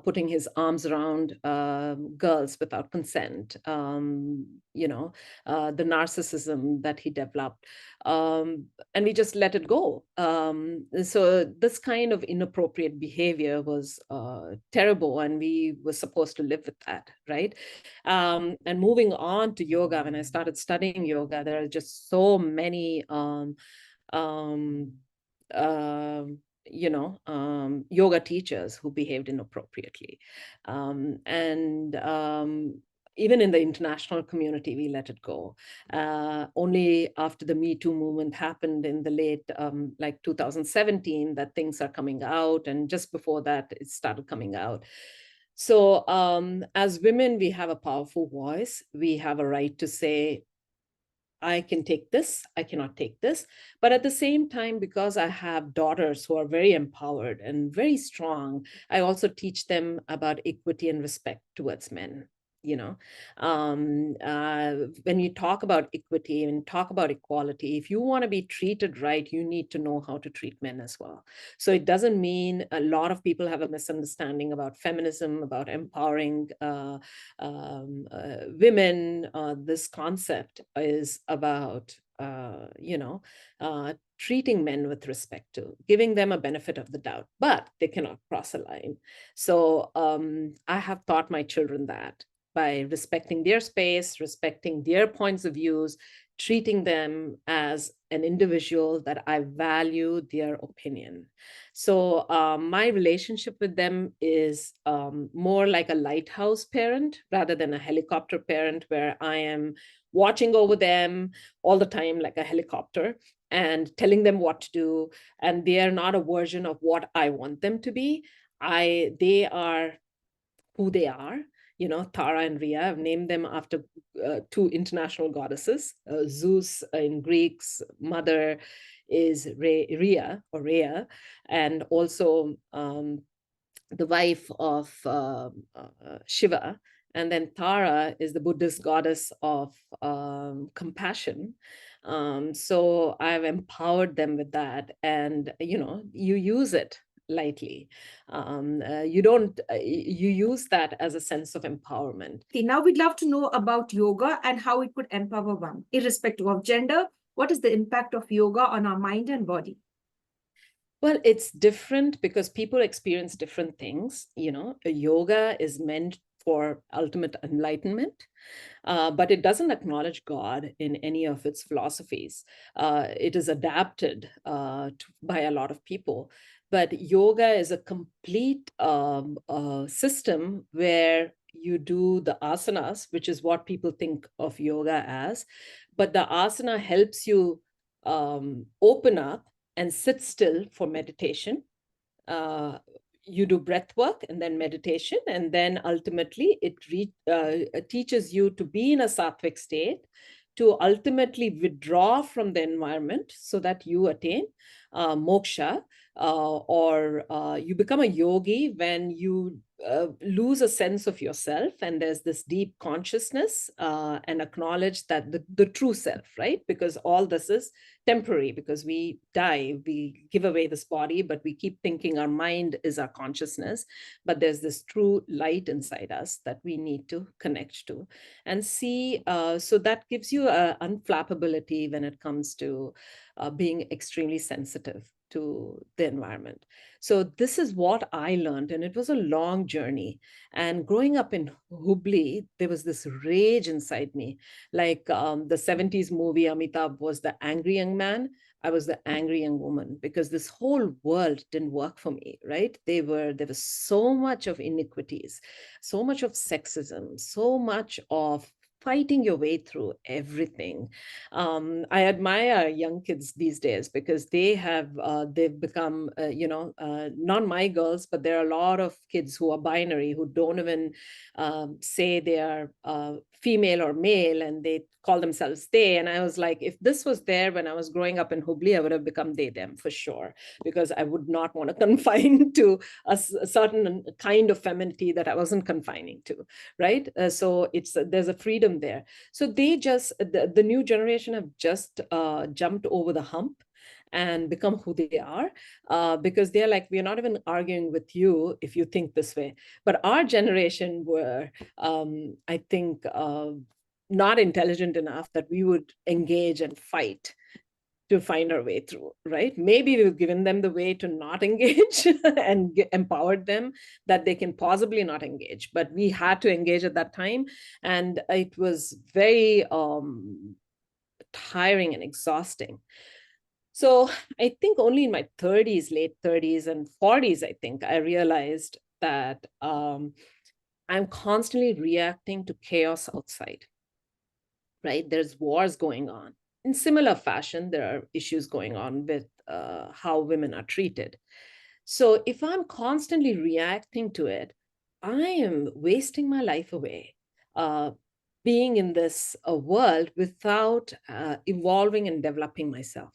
putting his arms around girls without consent, the narcissism that he developed, and we just let it go. So this kind of inappropriate behavior was terrible, and we were supposed to live with that, right? And moving on to yoga, when I started studying yoga, there are just so many yoga teachers who behaved inappropriately. Even in the international community, we let it go. Only after the Me Too movement happened in the late, like 2017, that things are coming out. And just before that, it started coming out. So as women, we have a powerful voice. We have a right to say, I can take this, I cannot take this. But at the same time, because I have daughters who are very empowered and very strong, I also teach them about equity and respect towards men. When you talk about equity and talk about equality, if you want to be treated right, you need to know how to treat men as well. So it doesn't mean, a lot of people have a misunderstanding about feminism, about empowering women. This concept is about treating men with respect, to giving them a benefit of the doubt, but they cannot cross a line. So I have taught my children that by respecting their space, respecting their points of views, treating them as an individual, that I value their opinion. So my relationship with them is more like a lighthouse parent rather than a helicopter parent, where I am watching over them all the time like a helicopter and telling them what to do. And they are not a version of what I want them to be. they are who they are. Tara and Rhea, I've named them after two international goddesses. Zeus in Greek's mother is Rhea or Rhea, and also the wife of Shiva. And then Tara is the Buddhist goddess of compassion. So I've empowered them with that. And, you use it lightly. You don't, you use that as a sense of empowerment. Okay, now we'd love to know about yoga and how it could empower one, irrespective of gender. What is the impact of yoga on our mind and body? Well, it's different because people experience different things. Yoga is meant for ultimate enlightenment, but it doesn't acknowledge God in any of its philosophies. It is adapted by a lot of people. But yoga is a complete system where you do the asanas, which is what people think of yoga as. But the asana helps you open up and sit still for meditation. You do breath work and then meditation, and then ultimately it teaches you to be in a sattvic state, to ultimately withdraw from the environment so that you attain moksha, or you become a yogi when you lose a sense of yourself, and there's this deep consciousness, and acknowledge that the true self, right? Because all this is temporary, because we die, we give away this body, but we keep thinking our mind is our consciousness. But there's this true light inside us that we need to connect to and see. So that gives you unflappability when it comes to being extremely sensitive to the environment. So this is what I learned, and it was a long journey. And growing up in Hubli, there was this rage inside me. Like the 70s movie, Amitabh was the angry young man. I was the angry young woman, because this whole world didn't work for me, right? There was so much of iniquities, so much of sexism, so much of fighting your way through everything. I admire young kids these days, because they've become, not my girls, but there are a lot of kids who are binary, who don't even say they are female or male, and they call themselves they. And I was like, if this was there when I was growing up in Hubli, I would have become they, them for sure, because I would not want to confine to a certain kind of femininity that I wasn't confining to, right? So there's a freedom there. So the new generation have just jumped over the hump and become who they are, because they're like, we're not even arguing with you if you think this way. But our generation were, I think, not intelligent enough that we would engage and fight to find our way through, right? Maybe we've given them the way to not engage and empowered them that they can possibly not engage, but we had to engage at that time. And it was very tiring and exhausting. So I think only in my 30s, late 30s and 40s, I think I realized that I'm constantly reacting to chaos outside, right? There's wars going on. In similar fashion, there are issues going on with how women are treated. So if I'm constantly reacting to it, I am wasting my life away, being in this world without evolving and developing myself.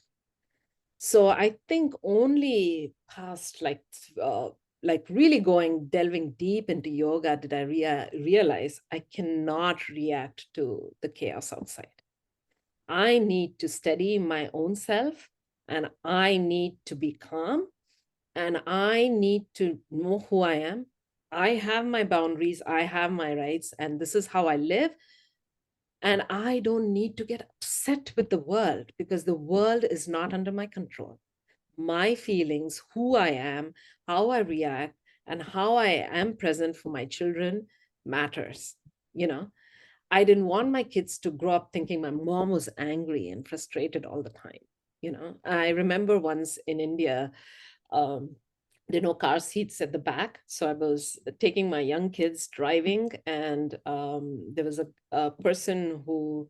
So I think only past really delving deep into yoga did I realize I cannot react to the chaos outside. I need to steady my own self, and I need to be calm, and I need to know who I am. I have my boundaries, I have my rights, and this is how I live. And I don't need to get upset with the world, because the world is not under my control. My feelings, who I am, how I react, and how I am present for my children matters. I didn't want my kids to grow up thinking my mom was angry and frustrated all the time. I remember once in India, there are no car seats at the back. So I was taking my young kids driving, and there was a person who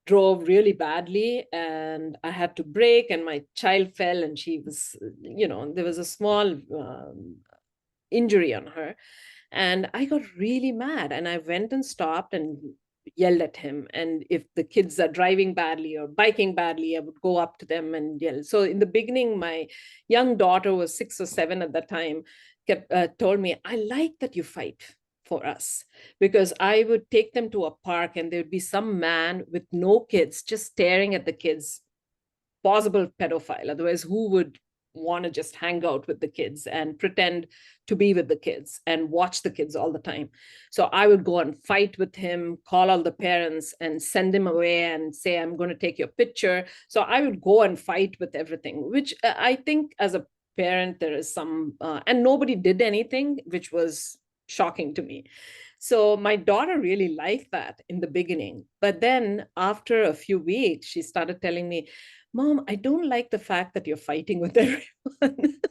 drove really badly, and I had to brake, and my child fell, and she was, there was a small injury on her. And I got really mad, and I went and stopped and yelled at him. And if the kids are driving badly or biking badly, I would go up to them and yell. So in the beginning, my young daughter was 6 or 7 at that time, kept told me, I like that you fight for us, because I would take them to a park and there would be some man with no kids just staring at the kids, possible pedophile. Otherwise, who would want to just hang out with the kids and pretend to be with the kids and watch the kids all the time? So I would go and fight with him, call all the parents and send him away and say, I'm going to take your picture. So I would go and fight with everything, which I think as a parent, there is some, and nobody did anything, which was shocking to me. So my daughter really liked that in the beginning. But then after a few weeks, she started telling me, Mom, I don't like the fact that you're fighting with everyone.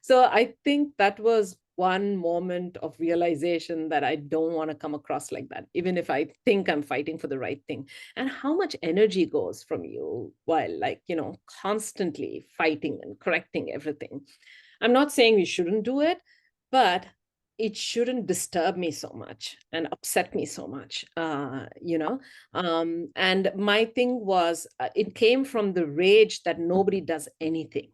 So I think that was one moment of realization that I don't want to come across like that, even if I think I'm fighting for the right thing. And how much energy goes from you while, like, constantly fighting and correcting everything. I'm not saying we shouldn't do it, but it shouldn't disturb me so much and upset me so much, and my thing was, it came from the rage that nobody does anything,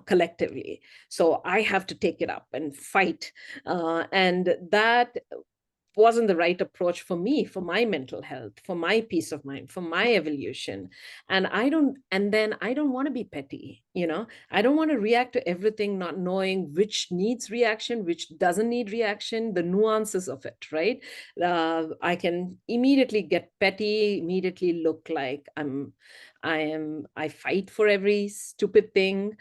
collectively. So I have to take it up and fight. And that wasn't the right approach for me, for my mental health, for my peace of mind, for my evolution. And then I don't want to be petty. I don't want to react to everything, not knowing which needs reaction, which doesn't need reaction, the nuances of it, right? I can immediately get petty, immediately look like I fight for every stupid thing.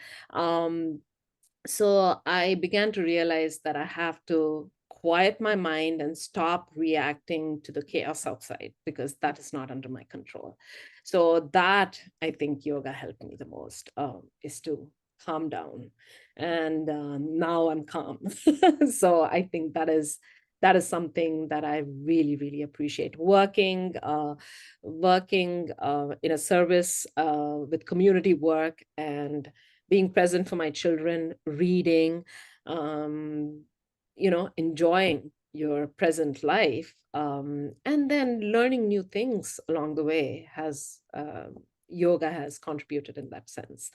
So I began to realize that I have to quiet my mind and stop reacting to the chaos outside, because that is not under my control. So that, I think, yoga helped me the most, is to calm down. And now I'm calm. So I think that is something that I really, really appreciate. Working in a service with community work, and being present for my children, reading, enjoying your present life, and then learning new things along the way yoga has contributed in that sense.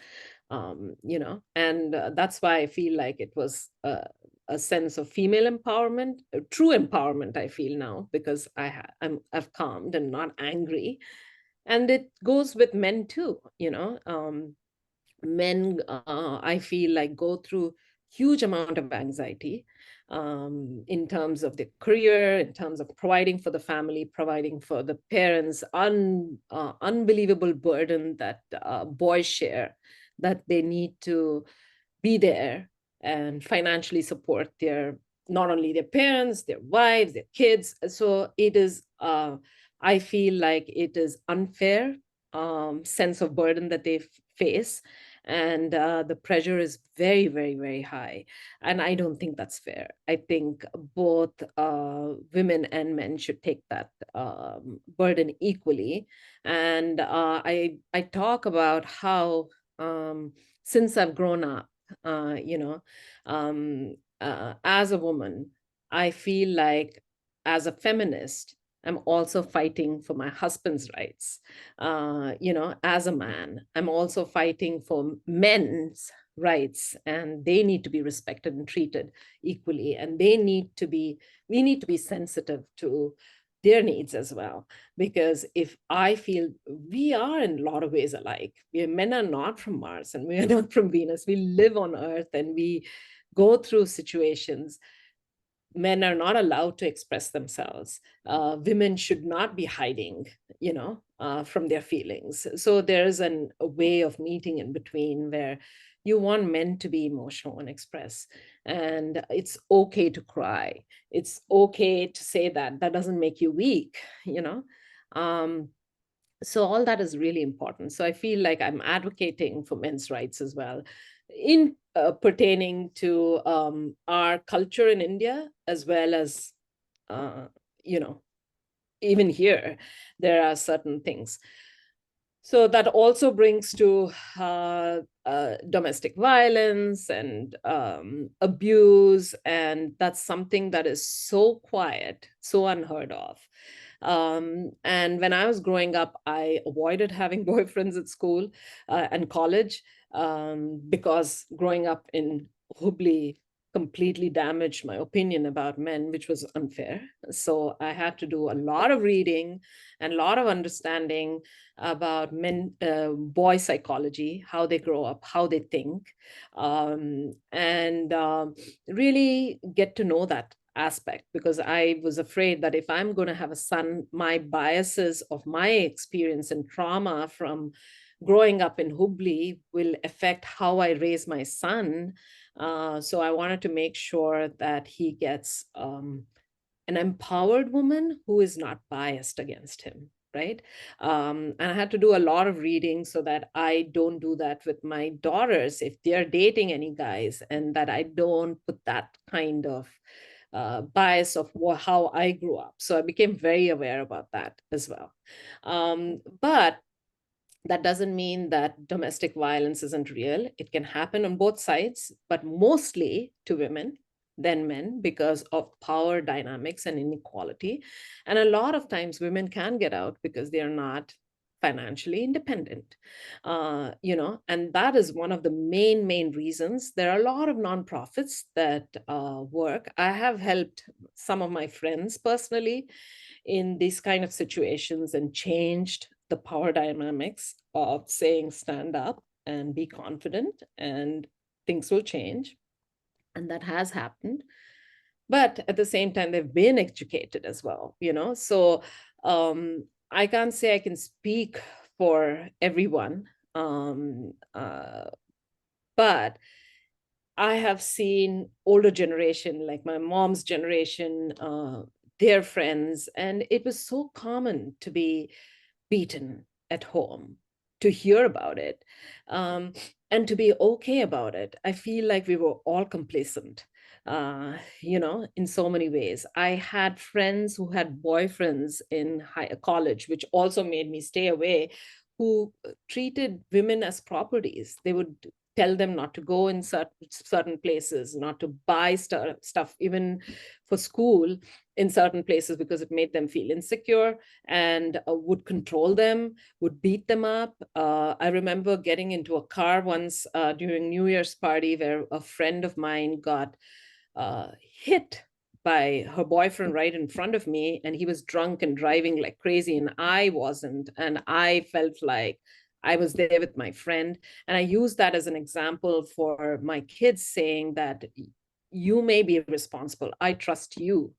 And that's why I feel like it was a sense of female empowerment, true empowerment, I feel now, because I've calmed and not angry. And it goes with men too. Men, I feel like, go through huge amount of anxiety, in terms of their career, in terms of providing for the family, providing for the parents, unbelievable burden that boys share, that they need to be there and financially support not only their parents, their wives, their kids. So it is, I feel like it is unfair sense of burden that they face. And the pressure is very, very, very high. And I don't think that's fair. I think both women and men should take that burden equally. And I talk about how, since I've grown up, uh, you know, as a woman, I feel like, as a feminist, I'm also fighting for my husband's rights. As a man, I'm also fighting for men's rights, and they need to be respected and treated equally. And we need to be sensitive to their needs as well. Because if I feel, we are in a lot of ways alike. Men are not from Mars and we are not from Venus. We live on Earth and we go through situations. Men are not allowed to express themselves. Women should not be hiding, from their feelings. So there's a way of meeting in between, where you want men to be emotional and express. And it's okay to cry. It's okay to say that. That doesn't make you weak, Um, so all that is really important. So I feel like I'm advocating for men's rights as well, in pertaining to our culture in India, as well as, uh, you know, even here, there are certain things. So that also brings to domestic violence and abuse. And that's something that is so quiet, so unheard of. And when I was growing up, I avoided having boyfriends at school and college because growing up in Hubli completely damaged my opinion about men, which was unfair. So I had to do a lot of reading and a lot of understanding about boy psychology, how they grow up, how they think, and really get to know that aspect, because I was afraid that if I'm going to have a son, my biases of my experience and trauma from growing up in Hubli will affect how I raise my son. So I wanted to make sure that he gets an empowered woman who is not biased against him, right? And I had to do a lot of reading so that I don't do that with my daughters if they're dating any guys, and that I don't put that kind of bias of how I grew up. So I became very aware about that as well. But that doesn't mean that domestic violence isn't real. It can happen on both sides, but mostly to women than men because of power dynamics and inequality. And a lot of times women can get out because they are not financially independent, and that is one of the main reasons. There are a lot of nonprofits that work. I have helped some of my friends personally in these kind of situations and changed the power dynamics of saying stand up and be confident and things will change. And that has happened. But at the same time, they've been educated as well, So I can't say I can speak for everyone. But I have seen older generation, like my mom's generation, their friends, and it was so common to be beaten at home, to hear about it, and to be okay about it. I feel like we were all complacent, in so many ways. I had friends who had boyfriends in college, which also made me stay away, who treated women as properties. They would tell them not to go in certain places, not to buy stuff, even for school in certain places, because it made them feel insecure, and would control them, would beat them up. I remember getting into a car once during New Year's party where a friend of mine got hit by her boyfriend right in front of me, and he was drunk and driving like crazy, and I wasn't. And I felt like I was there with my friend. And I use that as an example for my kids, saying that you may be responsible. I trust you.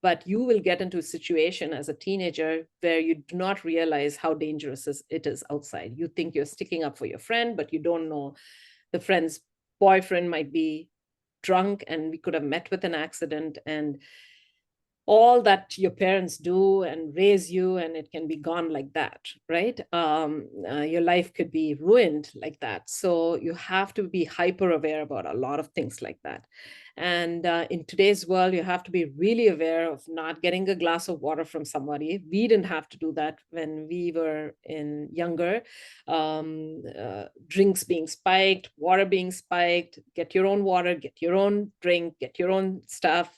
But you will get into a situation as a teenager where you do not realize how dangerous it is outside. You think you're sticking up for your friend, but you don't know the friend's boyfriend might be drunk, and we could have met with an accident, and all that your parents do and raise you, and it can be gone like that, right? Your life could be ruined like that. So you have to be hyper aware about a lot of things like that. And in today's world, you have to be really aware of not getting a glass of water from somebody. We didn't have to do that when we were younger. Drinks being spiked, water being spiked. Get your own water, get your own drink, get your own stuff.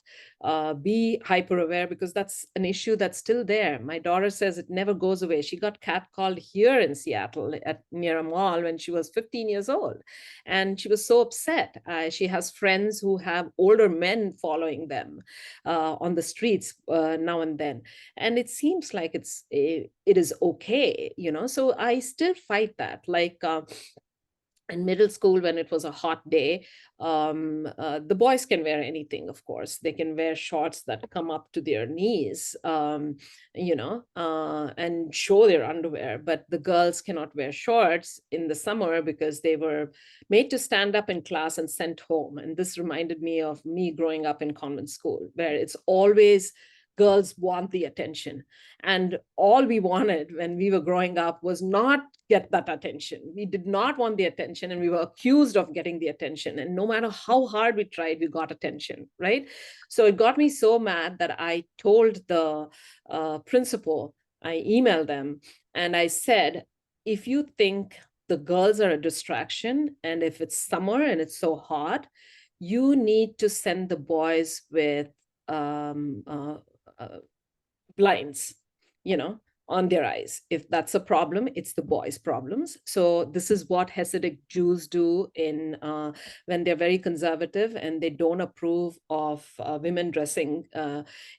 Be hyper aware, because that's an issue that's still there. My daughter says it never goes away. She got catcalled here in Seattle near a mall when she was 15 years old, and she was so upset. She has friends who have older men following them on the streets now and then, and it seems like it is okay, So I still fight that. Like in middle school, when it was a hot day, the boys can wear anything. Of course, they can wear shorts that come up to their knees, and show their underwear, but the girls cannot wear shorts in the summer because they were made to stand up in class and sent home. And this reminded me of me growing up in convent school, where it's always girls want the attention. And all we wanted when we were growing up was not get that attention. We did not want the attention, and we were accused of getting the attention. And no matter how hard we tried, we got attention, right? So it got me so mad that I told the principal, I emailed them, and I said, if you think the girls are a distraction, and if it's summer and it's so hot, you need to send the boys with um, uh, uh, blinds, you know, on their eyes. If that's a problem, it's the boys' problems. So this is what Hasidic Jews do in when they're very conservative and they don't approve of women dressing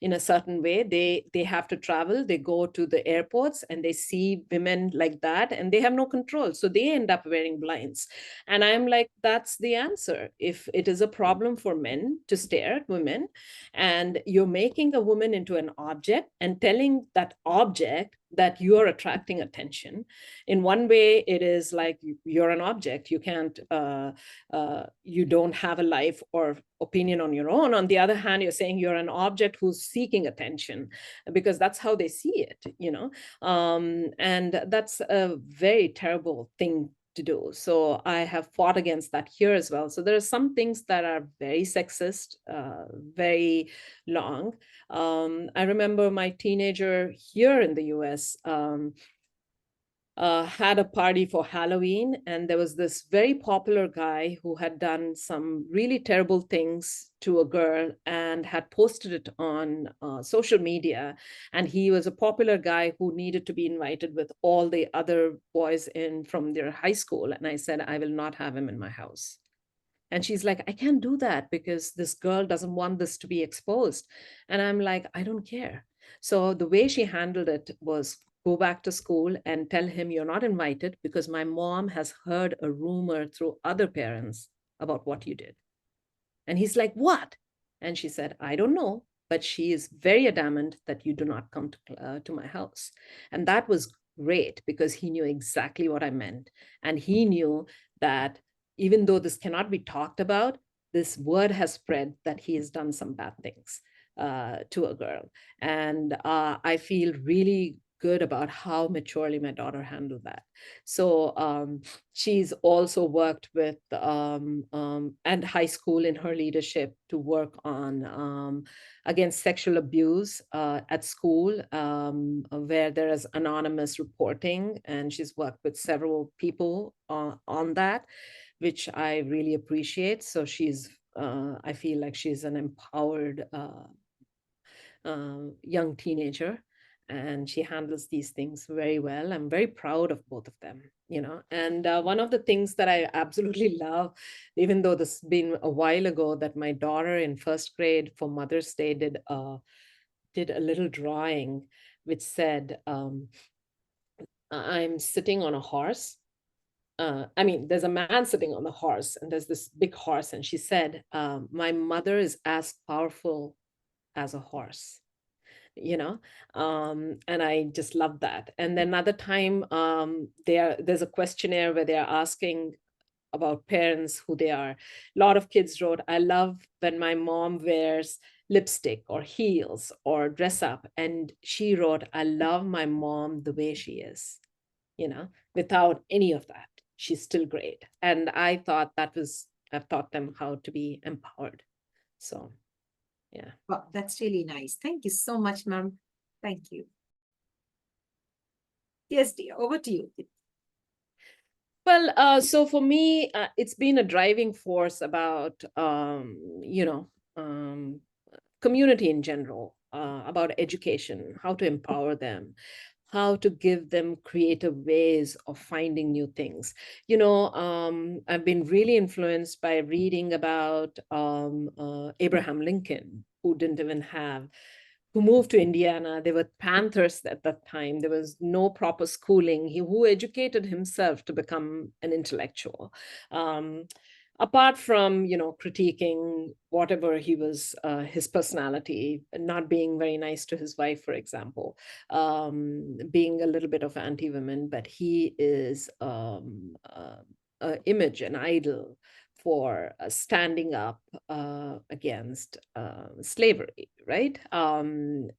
in a certain way. They have to travel. They go to the airports and they see women like that, and they have no control. So they end up wearing blinds. And I'm like, that's the answer. If it is a problem for men to stare at women, and you're making a woman into an object and telling that object that you're attracting attention. In one way, it is like you're an object. You can't, you don't have a life or opinion on your own. On the other hand, you're saying you're an object who's seeking attention, because that's how they see it, you know. And that's a very terrible thing to do. So I have fought against that here as well. So there are some things that are very sexist, very long. I remember my teenager here in the US had a party for Halloween, and there was this very popular guy who had done some really terrible things to a girl and had posted it on social media. And he was a popular guy who needed to be invited with all the other boys in from their high school. And I said, I will not have him in my house. And she's like, I can't do that because this girl doesn't want this to be exposed. And I'm like, I don't care. So the way she handled it was go back to school and tell him you're not invited because my mom has heard a rumor through other parents about what you did. And he's like, what? And she said, I don't know, but she is very adamant that you do not come to my house. And that was great because he knew exactly what I meant. And he knew that even though this cannot be talked about, this word has spread that he has done some bad things to a girl. And I feel really good about how maturely my daughter handled that. So she's also worked with and high school in her leadership to work on against sexual abuse at school, where there is anonymous reporting, and she's worked with several people on that, which I really appreciate. So she's, I feel like she's an empowered young teenager, and she handles these things very well. I'm very proud of both of them, you know. And one of the things that I absolutely love, even though this has been a while ago, that my daughter in first grade for Mother's Day did a little drawing which said, I'm sitting on a horse. I mean, there's a man sitting on the horse, and there's this big horse, and she said, my mother is as powerful as a horse, you know. And I just love that. And then another time, there's a questionnaire where they're asking about parents, who they are. A lot of kids wrote, I love when my mom wears lipstick or heels or dress up. And she wrote, I love my mom the way she is, you know, without any of that. She's still great. And I thought I've taught them how to be empowered. So yeah. Wow, that's really nice. Thank you so much, ma'am. Thank you. Yes, dear, over to you. Well, so for me, it's been a driving force about, you know, community in general, about education, how to empower them, how to give them creative ways of finding new things. You know, I've been really influenced by reading about Abraham Lincoln, who didn't even have, who moved to Indiana. There were Panthers at that time. There was no proper schooling. Who educated himself to become an intellectual. Apart from, you know, critiquing whatever he was, his personality, not being very nice to his wife, for example, being a little bit of anti-women, but he is an image, an idol for standing up against slavery, right? And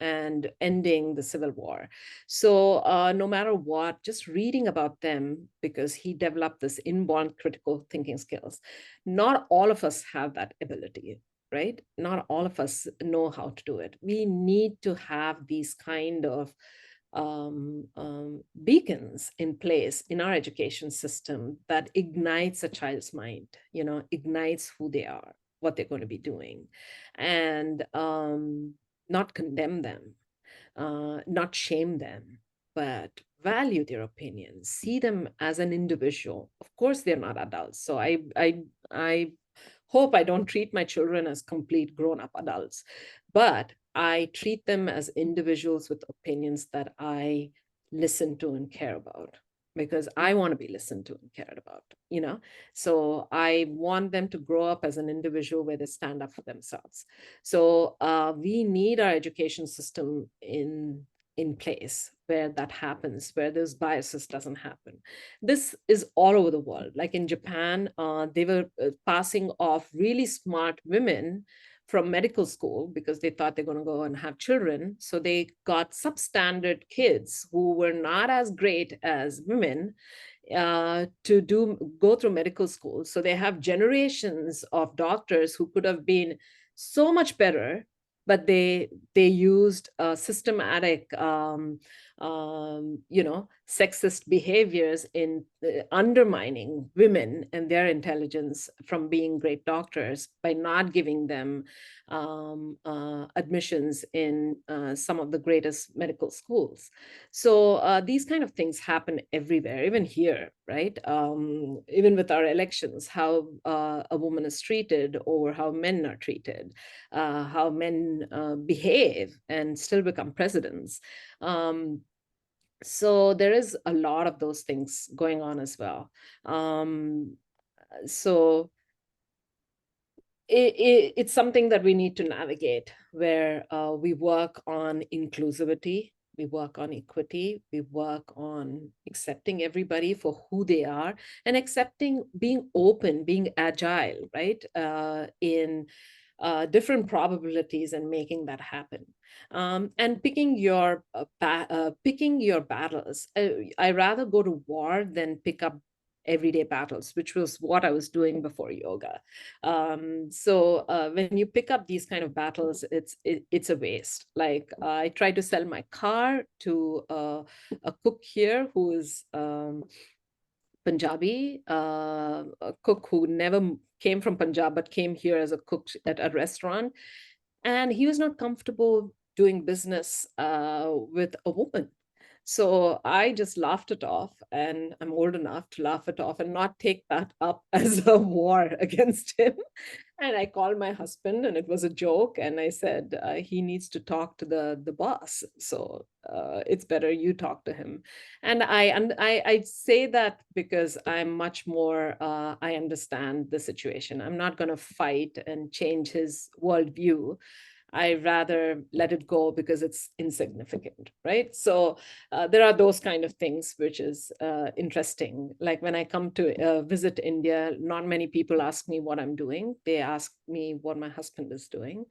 ending the Civil War. So no matter what, just reading about them, because he developed this inborn critical thinking skills. Not all of us have that ability, right? Not all of us know how to do it. We need to have these kind of beacons in place in our education system that ignites a child's mind, ignites who they are, what they're going to be doing, and not condemn them, not shame them, but value their opinions, see them as an individual. Of course, they're not adults. So I hope I don't treat my children as complete grown-up adults, but I treat them as individuals with opinions that I listen to and care about, because I want to be listened to and cared about. So I want them to grow up as an individual where they stand up for themselves. So we need our education system in place where that happens, where those biases doesn't happen. This is all over the world. Like in Japan, they were passing off really smart women from medical school because they thought they're going to go and have children. So they got substandard kids who were not as great as women to go through medical school. So they have generations of doctors who could have been so much better, but they used systematic sexist behaviors in undermining women and their intelligence from being great doctors by not giving them admissions in some of the greatest medical schools. So these kind of things happen everywhere, even here, right? Even with our elections, how a woman is treated or how men are treated, how men behave and still become presidents. So there is a lot of those things going on as well. So it's something that we need to navigate, where we work on inclusivity, we work on equity, we work on accepting everybody for who they are, and accepting being open, being agile, right? In different probabilities and making that happen. And picking your battles. I rather go to war than pick up everyday battles, which was what I was doing before yoga. So when you pick up these kind of battles, it's a waste. Like I tried to sell my car to a cook here who is Punjabi, a cook who never came from Punjab, but came here as a cook at a restaurant. And he was not comfortable doing business with a woman. So I just laughed it off, and I'm old enough to laugh it off and not take that up as a war against him. And I called my husband, and it was a joke. And I said, he needs to talk to the boss. So it's better you talk to him. And I say that because I'm much more, I understand the situation. I'm not going to fight and change his worldview. I rather let it go because it's insignificant, right? So there are those kind of things, which is interesting. Like when I come to visit India, not many people ask me what I'm doing. They ask me what my husband is doing.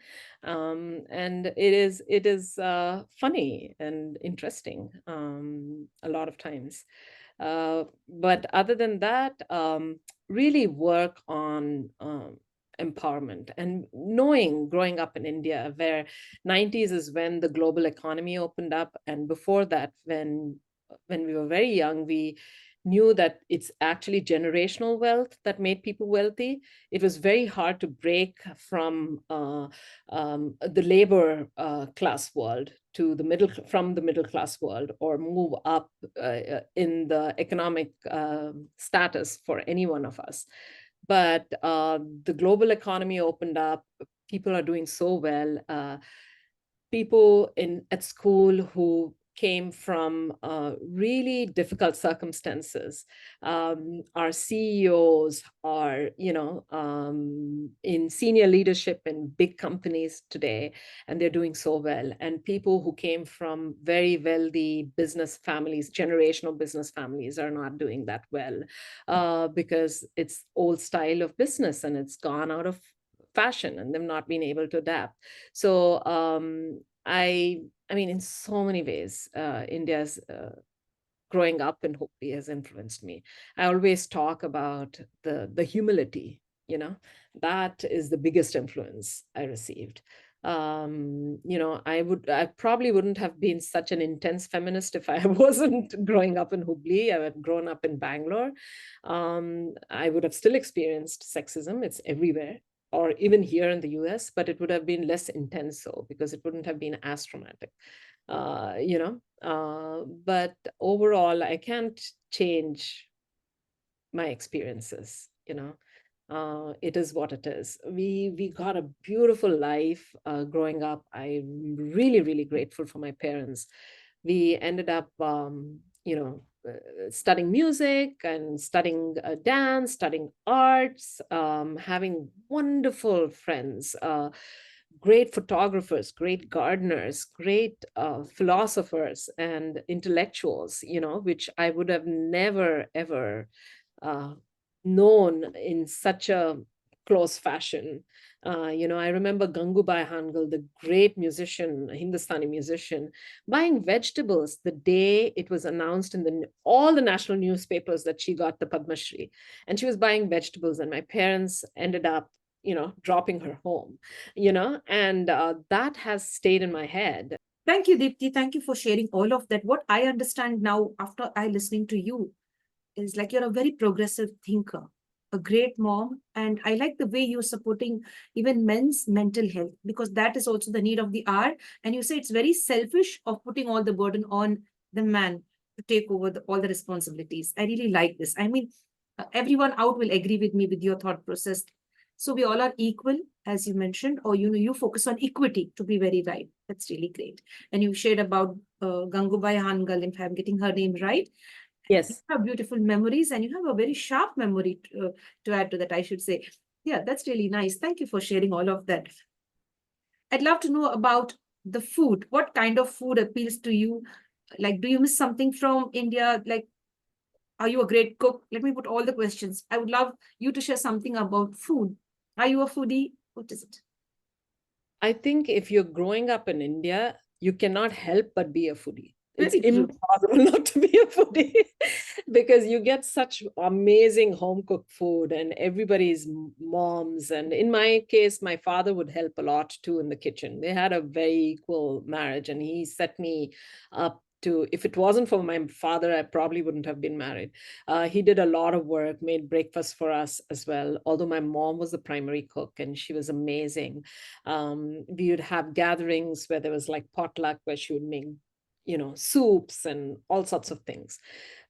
And it is funny and interesting a lot of times. But other than that, really work on empowerment and knowing, growing up in India, where 90s is when the global economy opened up. And before that, when we were very young, we knew that it's actually generational wealth that made people wealthy. It was very hard to break from the labor class world to from the middle class world, or move up in the economic status for any one of us. But the global economy opened up. People are doing so well. People at school who came from really difficult circumstances are CEOs, are in senior leadership in big companies today, and they're doing so well. And people who came from very wealthy business families, generational business families, are not doing that well because it's old style of business and it's gone out of fashion, and they've not been able to adapt. So I mean, in so many ways, India's growing up in Hopi has influenced me. I always talk about the humility you know, that is the biggest influence I received. You know, I probably wouldn't have been such an intense feminist if I wasn't growing up in Hubli. I had grown up in Bangalore. I would have still experienced sexism. It's everywhere, or even here in the US, but it would have been less intense so because it wouldn't have been as traumatic. You know, but overall, I can't change my experiences, you know. It is what it is. We got a beautiful life growing up. I'm really, really grateful for my parents. We ended up, you know, studying music and studying dance, studying arts, having wonderful friends, great photographers, great gardeners, great philosophers and intellectuals, you know, which I would have never, ever uh, known in such a close fashion. You know, I remember Gangubai Hangal, the great musician, Hindustani musician, buying vegetables the day it was announced in all the national newspapers that she got the Padma Shri. And she was buying vegetables, and my parents ended up, you know, dropping her home, you know, and that has stayed in my head. Thank you, Deepti. Thank you for sharing all of that. What I understand now after I listening to you is like you're a very progressive thinker, a great mom, and I like the way you're supporting even men's mental health because that is also the need of the hour. And you say it's very selfish of putting all the burden on the man to take over all the responsibilities. I really like this. I mean, everyone out will agree with me with your thought process. So we all are equal, as you mentioned, or you know, you focus on equity to be very right. That's really great. And you shared about Gangubai Hangal, if I'm getting her name right. You Yes. have beautiful memories and you have a very sharp memory to add to that, I should say. Yeah, that's really nice. Thank you for sharing all of that. I'd love to know about the food. What kind of food appeals to you? Like, do you miss something from India? Like, are you a great cook? Let me put all the questions. I would love you to share something about food. Are you a foodie? What is it? I think if you're growing up in India, you cannot help but be a foodie. It's Very true. impossible not to be a foodie because you get such amazing home cooked food and everybody's moms. And in my case, my father would help a lot too in the kitchen. They had a very equal marriage and he set me up to, if it wasn't for my father, I probably wouldn't have been married. He did a lot of work, made breakfast for us as well, although my mom was the primary cook and she was amazing. We would have gatherings where there was like potluck where she would make, you know, soups and all sorts of things.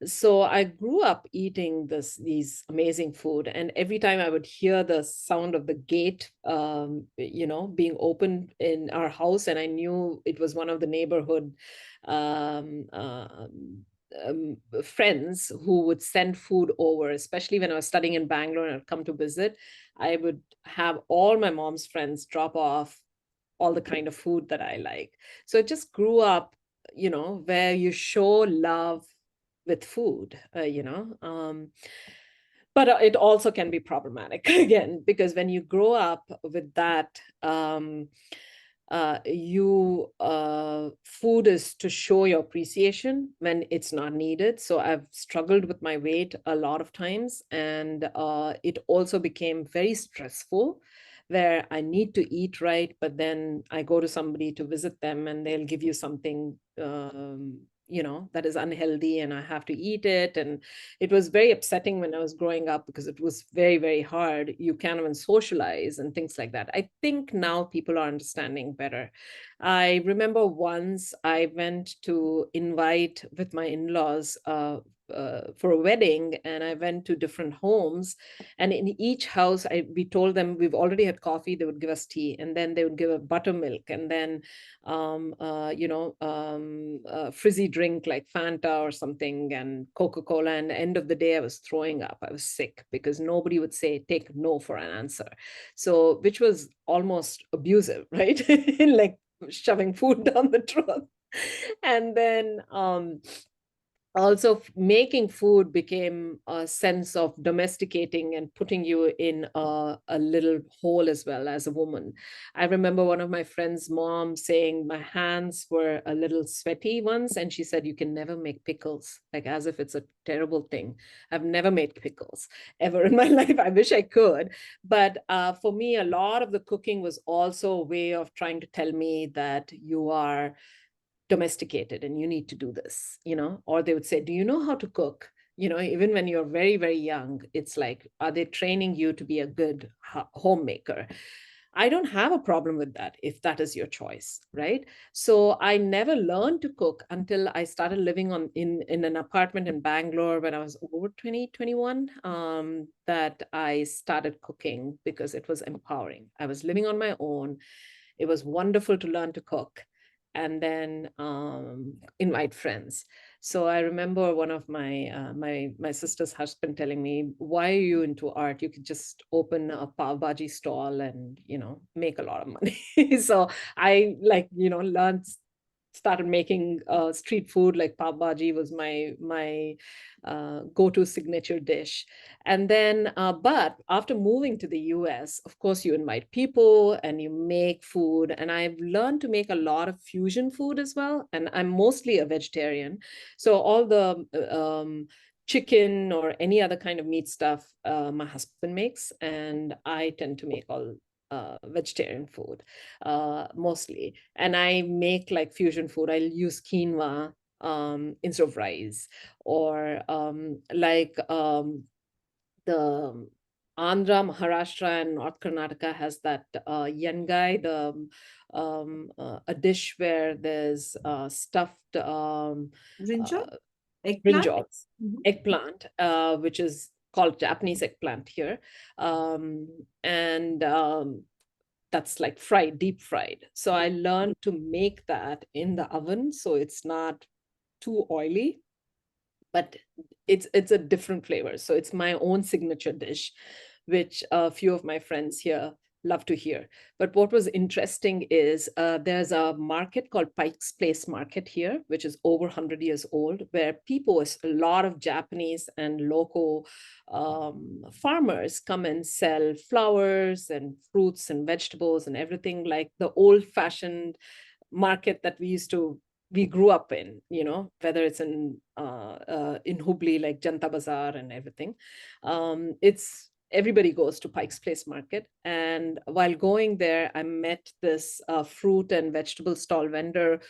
So I grew up eating these amazing food, and every time I would hear the sound of the gate, you know, being opened in our house, and I knew it was one of the neighborhood um, uh, friends who would send food over, especially when I was studying in Bangalore and I'd come to visit. I would have all my mom's friends drop off all the kind of food that I like. So it just grew up, you know, where you show love with food, you know. But it also can be problematic again, because when you grow up with that, food is to show your appreciation when it's not needed. So I've struggled with my weight a lot of times, and it also became very stressful where I need to eat right, but then I go to somebody to visit them and they'll give you something, you know, that is unhealthy and I have to eat it. And it was very upsetting when I was growing up because it was very, very hard. You can't even socialize and things like that. I think now people are understanding better. I remember once I went to invite with my in-laws for a wedding, and I went to different homes, and in each house we told them we've already had coffee. They would give us tea, and then they would give a buttermilk, and then frizzy drink like Fanta or something and Coca-Cola. And end of the day I was throwing up. I was sick because nobody would say take no for an answer, so which was almost abusive, right? Like shoving food down the throat. And then also making food became a sense of domesticating and putting you in a little hole as well as a woman. I remember one of my friend's mom saying my hands were a little sweaty once, and she said, you can never make pickles, like as if it's a terrible thing. I've never made pickles ever in my life. I wish I could. But for me, a lot of the cooking was also a way of trying to tell me that you are domesticated and you need to do this, or they would say, do you know how to cook? Even when you're very, very young, it's like, are they training you to be a good homemaker? I don't have a problem with that if that is your choice, right? So I never learned to cook until I started living in an apartment in Bangalore when I was over 20, 21, that I started cooking because it was empowering. I was living on my own. It was wonderful to learn to cook and then invite friends. So I remember one of my sister's husband telling me, "Why are you into art? You could just open a pav bhaji stall and make a lot of money." So I learned, started making street food. Like pav bhaji was my go-to signature dish. And then, but after moving to the US, of course, you invite people and you make food. And I've learned to make a lot of fusion food as well. And I'm mostly a vegetarian. So all the chicken or any other kind of meat stuff, my husband makes. And I tend to make all vegetarian food mostly. And I make like fusion food. I'll use quinoa instead of rice, or the Andhra, Maharashtra, and North Karnataka has that yengai, a dish where there's stuffed Brinjal? Eggplant? brinjals, eggplant, which is called Japanese eggplant here. And that's like fried, deep fried. So I learned to make that in the oven, so it's not too oily, but it's a different flavor. So it's my own signature dish, which a few of my friends here love to hear. But what was interesting is there's a market called Pike's Place Market here, which is over 100 years old, where people, a lot of Japanese and local farmers come and sell flowers and fruits and vegetables and everything, like the old-fashioned market that we grew up in, whether it's in Hubli, like Janta Bazaar and everything. Everybody goes to Pike's Place Market. And while going there, I met this fruit and vegetable stall vendor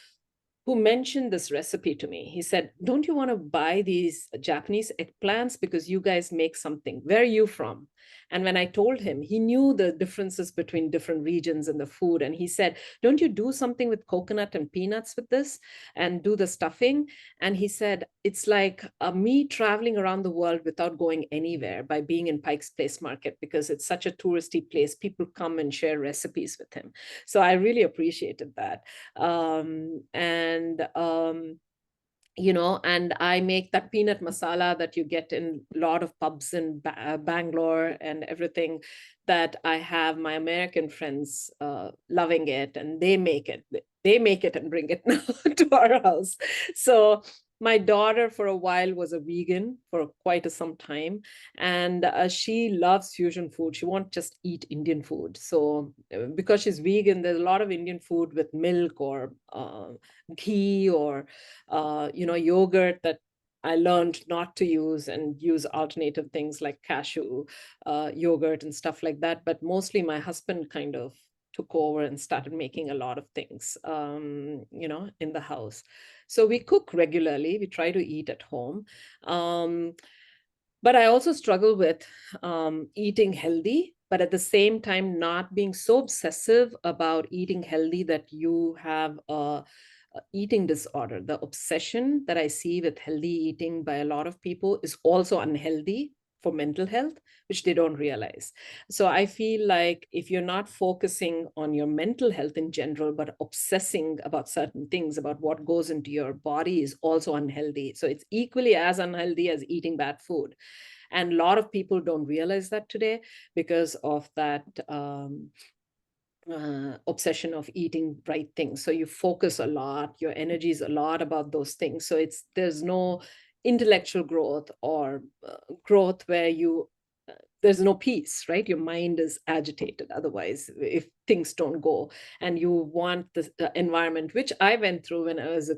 who mentioned this recipe to me. He said, don't you want to buy these Japanese eggplants because you guys make something? Where are you from? And when I told him, he knew the differences between different regions in the food. And he said, don't you do something with coconut and peanuts with this and do the stuffing? And he said, it's like me traveling around the world without going anywhere by being in Pike's Place Market, because it's such a touristy place. People come and share recipes with him. So I really appreciated that. And I make that peanut masala that you get in a lot of pubs in Bangalore and everything, that I have my American friends loving it, and they make it and bring it now to our house. So my daughter for a while was a vegan for quite some time, and she loves fusion food. She won't just eat Indian food. So because she's vegan, there's a lot of Indian food with milk or ghee or yogurt that I learned not to use, and use alternative things like cashew yogurt and stuff like that. But mostly my husband kind of took over and started making a lot of things, in the house. So we cook regularly. We try to eat at home. But I also struggle with eating healthy, but at the same time, not being so obsessive about eating healthy that you have a eating disorder. The obsession that I see with healthy eating by a lot of people is also unhealthy for mental health, which they don't realize. So I feel like if you're not focusing on your mental health in general, but obsessing about certain things, about what goes into your body, is also unhealthy. So it's equally as unhealthy as eating bad food. And a lot of people don't realize that today because of that obsession of eating right things. So you focus a lot, your energy is a lot about those things. So there's no intellectual growth or growth where there's no peace, right? Your mind is agitated otherwise if things don't go, and you want the environment, which I went through when I was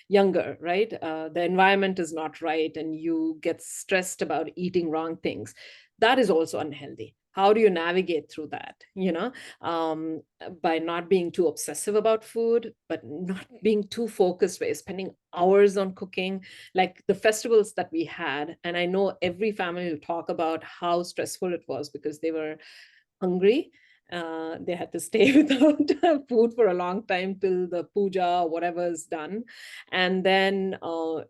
younger, right? The environment is not right and you get stressed about eating wrong things. That is also unhealthy. How do you navigate through that, by not being too obsessive about food, but not being too focused, where you're spending hours on cooking, like the festivals that we had. And I know every family will talk about how stressful it was because they were hungry. They had to stay without food for a long time till the puja or whatever is done. And then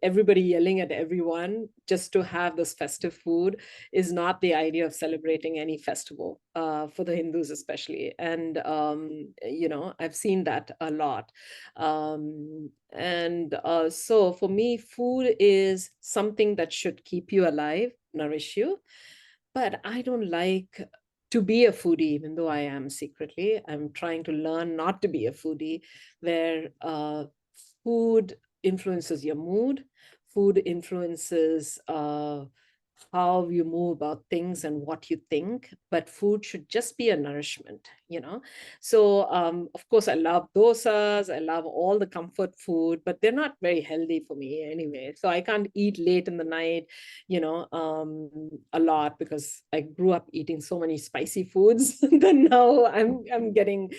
everybody yelling at everyone just to have this festive food is not the idea of celebrating any festival, for the Hindus especially. And, I've seen that a lot. So for me, food is something that should keep you alive, nourish you. But I don't like to be a foodie, even though I am secretly. I'm trying to learn not to be a foodie, where food influences your mood, food influences how you move about things and what you think, but food should just be a nourishment. So, of course, I love dosas, I love all the comfort food, but they're not very healthy for me anyway. So I can't eat late in the night, a lot, because I grew up eating so many spicy foods that now I'm getting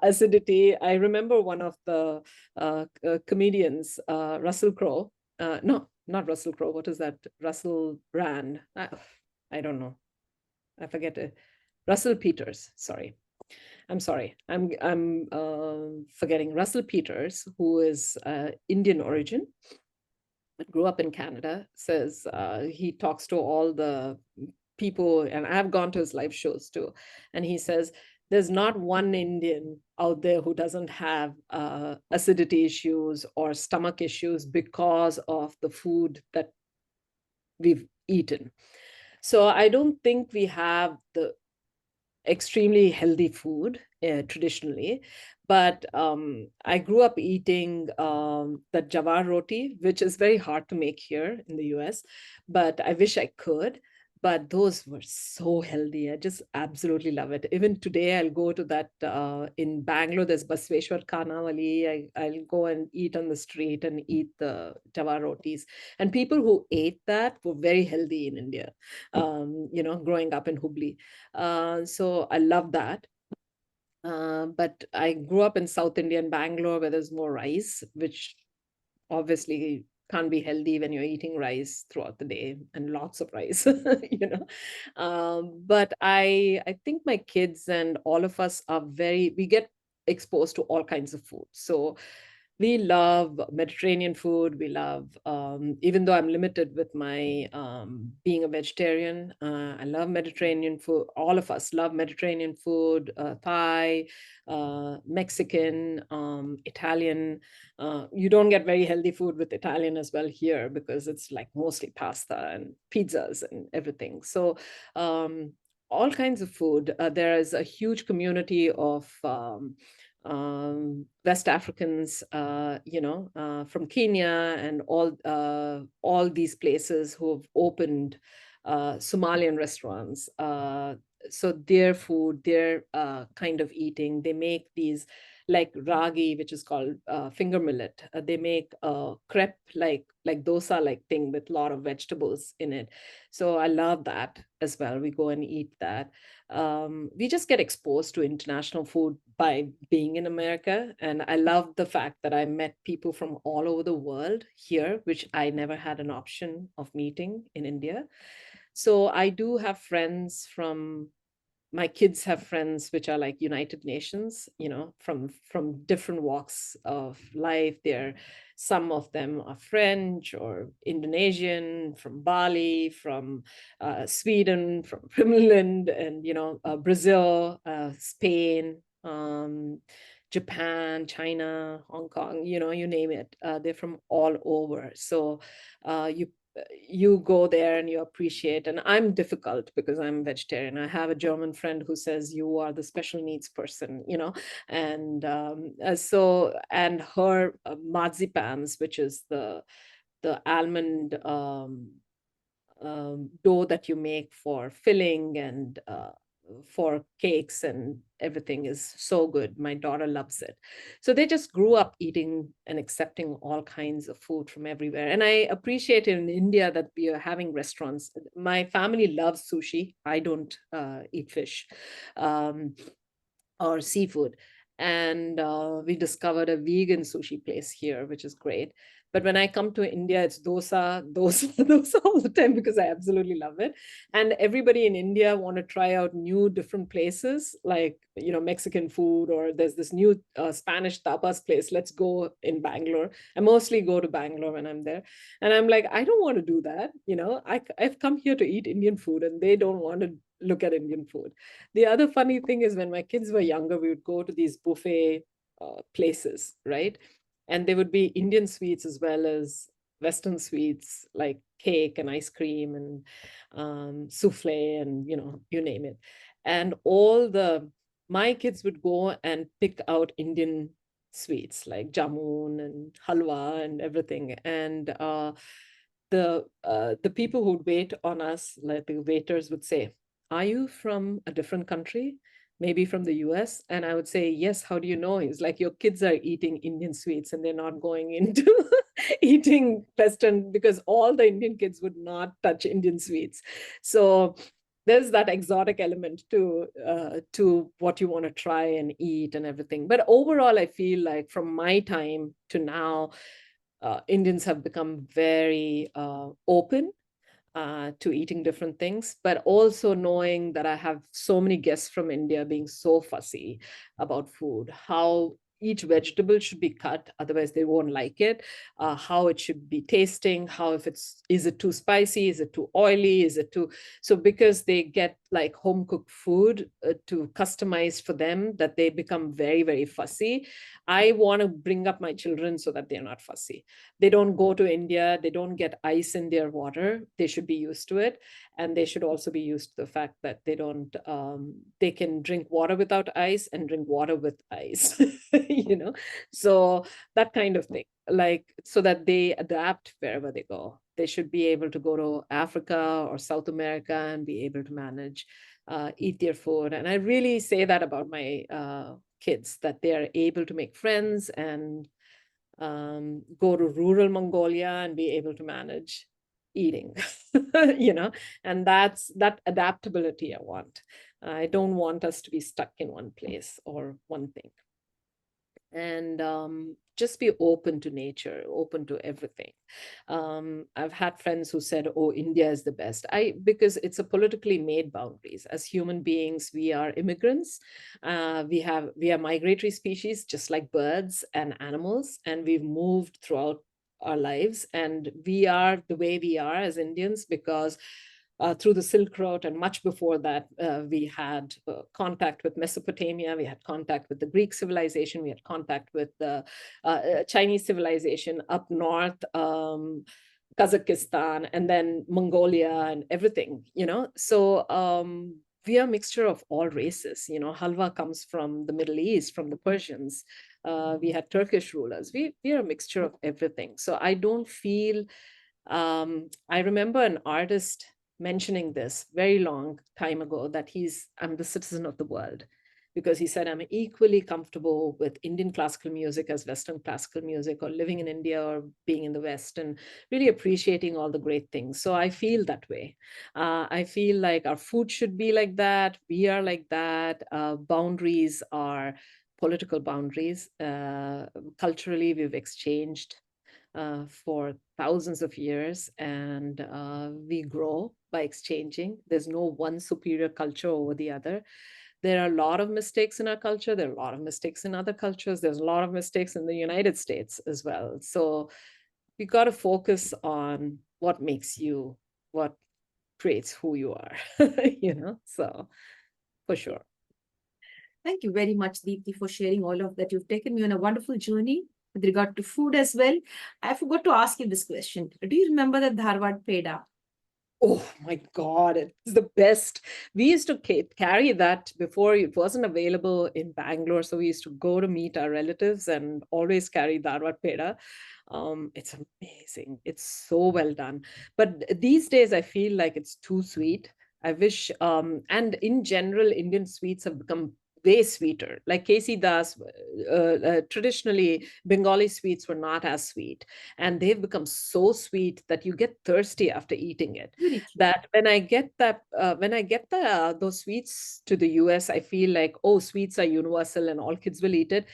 acidity. I remember one of the comedians, Russell Crowe. No, not Russell Crowe. What is that? Russell Brand. I don't know. I forget it. Russell Peters. Sorry. I'm sorry. I'm forgetting Russell Peters, who is Indian origin, but grew up in Canada. Says he talks to all the people, and I've gone to his live shows too, and he says there's not one Indian out there who doesn't have acidity issues or stomach issues because of the food that we've eaten. So I don't think we have the extremely healthy food traditionally, but I grew up eating the jawar roti, which is very hard to make here in the US, but I wish I could. But those were so healthy. I just absolutely love it. Even today, I'll go to that in Bangalore. There's Basveshwar Khanawali. I'll go and eat on the street and eat the jawar rotis. And people who ate that were very healthy in India, growing up in Hubli. So I love that. But I grew up in South India in Bangalore, where there's more rice, which obviously can't be healthy when you're eating rice throughout the day, and lots of rice. But I think my kids and all of us we get exposed to all kinds of food. So we love Mediterranean food. We love, even though I'm limited with my being a vegetarian, I love Mediterranean food. All of us love Mediterranean food, Thai, Mexican, Italian. You don't get very healthy food with Italian as well here, because it's like mostly pasta and pizzas and everything. So all kinds of food. There is a huge community of West Africans, from Kenya and all these places who have opened Somalian restaurants. So their food, their kind of eating, they make these like ragi, which is called finger millet. They make a crepe like dosa like thing with a lot of vegetables in it. So I love that as well. We go and eat that. We just get exposed to international food by being in America. And I love the fact that I met people from all over the world here, which I never had an option of meeting in India. So I do have friends my kids have friends which are like United Nations, from different walks of life. Some of them are French or Indonesian, from Bali, from Sweden, from Finland, and Brazil, Spain, Japan, China, Hong Kong, you name it. They're from all over. So you go there and you appreciate. And I'm difficult because I'm vegetarian. I have a German friend who says you are the special needs person, and and her marzipans, which is the the almond dough that you make for filling and for cakes and everything is so good. My daughter loves it. So they just grew up eating and accepting all kinds of food from everywhere. And I appreciate in India that we are having restaurants. My family loves sushi. I don't eat fish or seafood. And we discovered a vegan sushi place here, which is great. But when I come to India, it's dosa, dosa, dosa all the time because I absolutely love it. And everybody in India want to try out new different places, like, you know, Mexican food, or there's this new Spanish tapas place. Let's go in Bangalore. I mostly go to Bangalore when I'm there. And I'm like, I don't want to do that. You know, I've come here to eat Indian food and they don't want to look at Indian food. The other funny thing is when my kids were younger, we would go to these buffet places, right? And there would be Indian sweets as well as Western sweets like cake and ice cream and souffle and, you know, you name it. And my kids would go and pick out Indian sweets like jamun and halwa and everything. And the people who'd wait on us, like the waiters would say, "Are you from a different country? Maybe from the US?" And I would say, "Yes, how do you know?" He's like, "Your kids are eating Indian sweets and they're not going into eating Western, because all the Indian kids would not touch Indian sweets." So there's that exotic element to what you want to try and eat and everything. But overall, I feel like from my time to now, Indians have become very open to eating different things, but also knowing that I have so many guests from India being so fussy about food, how each vegetable should be cut, otherwise they won't like it, how it should be tasting, how if is it too spicy, is it too oily, is it too, so because they get like home cooked food to customize for them, that they become very, very fussy. I want to bring up my children so that they're not fussy. They don't go to India, they don't get ice in their water. They should be used to it. And they should also be used to the fact that they can drink water without ice and drink water with ice, you know? So that kind of thing, like, so that they adapt wherever they go. They should be able to go to Africa or South America and be able to manage, eat their food. And I really say that about my kids, that they are able to make friends and go to rural Mongolia and be able to manage eating, you know, and that's that adaptability I want. I don't want us to be stuck in one place or one thing. And just be open to nature, open to everything. I've had friends who said, "Oh, India is the best." Because it's a politically made boundaries. As human beings, we are immigrants. We are migratory species, just like birds and animals, and we've moved throughout our lives. And we are the way we are as Indians because through the Silk Road, and much before that, we had contact with Mesopotamia, we had contact with the Greek civilization, we had contact with the Chinese civilization up north, Kazakhstan, and then Mongolia and everything, you know. So we are a mixture of all races. You know, halwa comes from the Middle East, from the Persians. We had Turkish rulers. We are a mixture of everything. So I don't feel, I remember an artist mentioning this very long time ago, that I'm the citizen of the world, because he said, I'm equally comfortable with Indian classical music as Western classical music, or living in India or being in the West, and really appreciating all the great things. So I feel that way. I feel like our food should be like that. We are like that. Boundaries are political boundaries. Culturally, we've exchanged for thousands of years, and we grow by exchanging. There's no one superior culture over the other. There are a lot of mistakes in our culture. There are a lot of mistakes in other cultures. There's a lot of mistakes in the United States as well. So we got to focus on what makes you, what creates who you are, you know, so for sure. Thank you very much, Deepti, for sharing all of that. You've taken me on a wonderful journey with regard to food as well. I forgot to ask you this question. Do you remember the Dharwad Peda? Oh my God, it's the best. We used to carry that before it wasn't available in Bangalore. So we used to go to meet our relatives and always carry Dharwad peda. It's amazing. It's so well done. But these days, I feel like it's too sweet. I wish, and in general, Indian sweets have become way sweeter. Like Casey Das, traditionally, Bengali sweets were not as sweet, and they've become so sweet that you get thirsty after eating it. Very true. That when I get those sweets to the US, I feel like, oh, sweets are universal and all kids will eat it.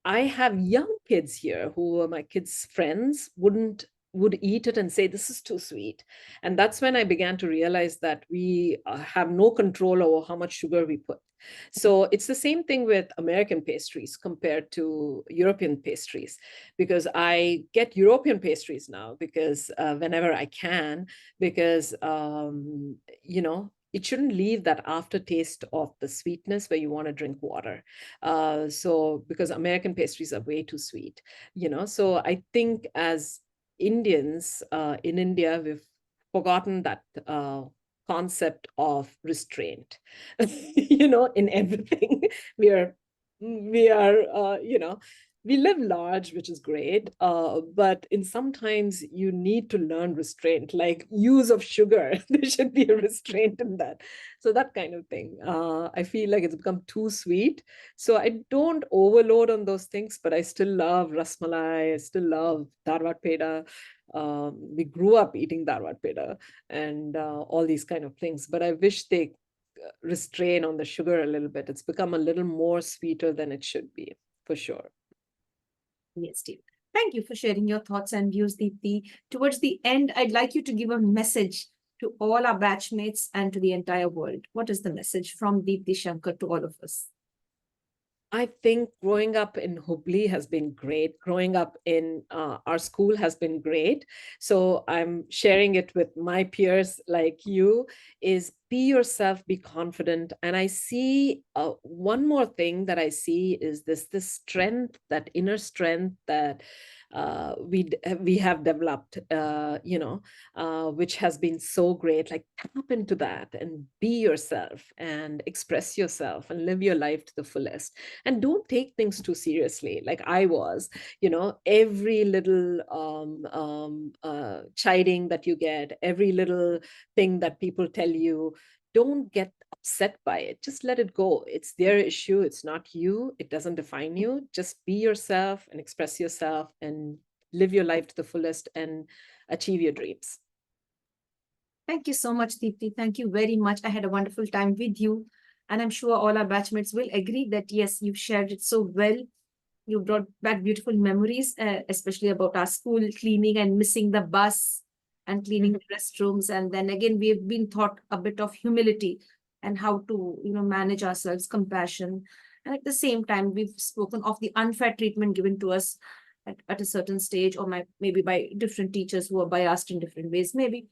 I have young kids here who are my kids' friends would eat it and say this is too sweet. And that's when I began to realize that we have no control over how much sugar we put. So it's the same thing with American pastries compared to European pastries, because I get European pastries now because whenever I can, because it shouldn't leave that aftertaste of the sweetness where you want to drink water. So because American pastries are way too sweet, so I think as Indians in India, we've forgotten that concept of restraint, in everything. We are, we live large, which is great, but in sometimes you need to learn restraint, like use of sugar. There should be a restraint in that. So that kind of thing. I feel like it's become too sweet. So I don't overload on those things, but I still love rasmalai. I still love Dharwad peda. We grew up eating Dharwad peda and all these kind of things. But I wish they restrain on the sugar a little bit. It's become a little more sweeter than it should be, for sure. Yes, Deep. Thank you for sharing your thoughts and views, Deepti. Towards the end, I'd like you to give a message to all our batchmates and to the entire world. What is the message from Deepti Shankar to all of us? I think growing up in Hubli has been great. Growing up in our school has been great. So I'm sharing it with my peers like you, is be yourself, be confident. And I see one more thing that I see is this strength, that inner strength that we have developed, which has been so great. Like tap into that and be yourself and express yourself and live your life to the fullest. And don't take things too seriously like I was. Every little chiding that you get, every little thing that people tell you, don't get upset by it. Just let it go. It's their issue. It's not you. It doesn't define you. Just be yourself and express yourself and live your life to the fullest and achieve your dreams. Thank you so much, Deepti. Thank you very much. I had a wonderful time with you. And I'm sure all our batchmates will agree that, yes, you've shared it so well. You brought back beautiful memories, especially about our school cleaning and missing the bus and cleaning the restrooms. And then again, we've been taught a bit of humility and how to, manage ourselves, compassion. And at the same time, we've spoken of the unfair treatment given to us at a certain stage, or maybe by different teachers who are biased in different ways. Maybe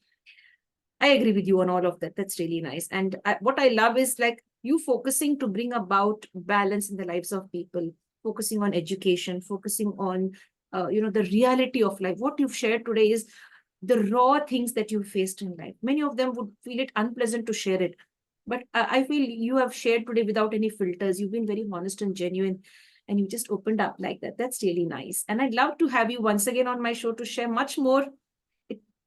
I agree with you on all of that. That's really nice. And what I love is like you focusing to bring about balance in the lives of people, focusing on education, focusing on, the reality of life. What you've shared today is the raw things that you faced in life. Many of them would feel it unpleasant to share it. But I feel you have shared today without any filters. You've been very honest and genuine, and you just opened up like that. That's really nice. And I'd love to have you once again on my show to share much more.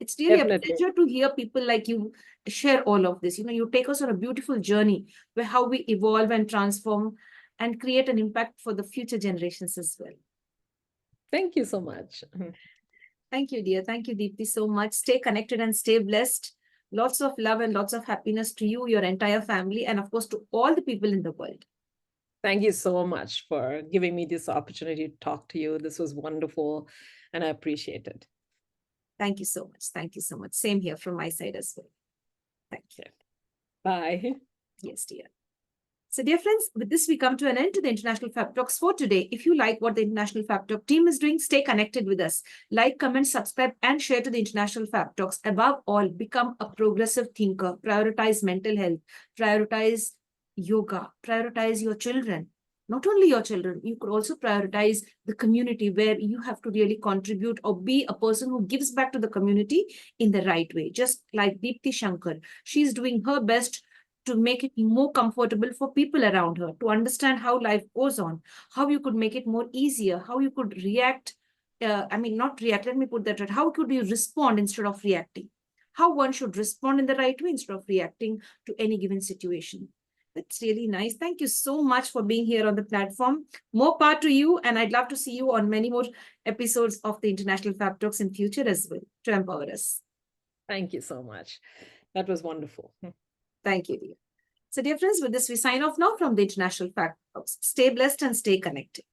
It's really Definitely. a pleasure to hear people like you share all of this. You take us on a beautiful journey where how we evolve and transform and create an impact for the future generations as well. Thank you so much. Thank you, dear. Thank you, Deepti, so much. Stay connected and stay blessed. Lots of love and lots of happiness to you, your entire family, and of course to all the people in the world. Thank you so much for giving me this opportunity to talk to you. This was wonderful, and I appreciate it. Thank you so much. Thank you so much. Same here from my side as well. Thank you. Bye. Yes, dear. So, dear friends, with this, we come to an end to the International Fab Talks for today. If you like what the International Fab Talk team is doing, stay connected with us. Like, comment, subscribe, and share to the International Fab Talks. Above all, become a progressive thinker. Prioritize mental health. Prioritize yoga. Prioritize your children. not only your children, you could also prioritize the community where you have to really contribute or be a person who gives back to the community in the right way. Just like Deepti Shankar, she's doing her best to make it more comfortable for people around her, to understand how life goes on, how you could make it more easier, how you could react. Not react, let me put that right. How could you respond instead of reacting? How one should respond in the right way instead of reacting to any given situation. That's really nice. Thank you so much for being here on the platform. More power to you, and I'd love to see you on many more episodes of the International Fab Talks in future as well to empower us. Thank you so much. That was wonderful. Thank you, dear. So, dear friends, with this, we sign off now from the International Fab Talks. Stay blessed and stay connected.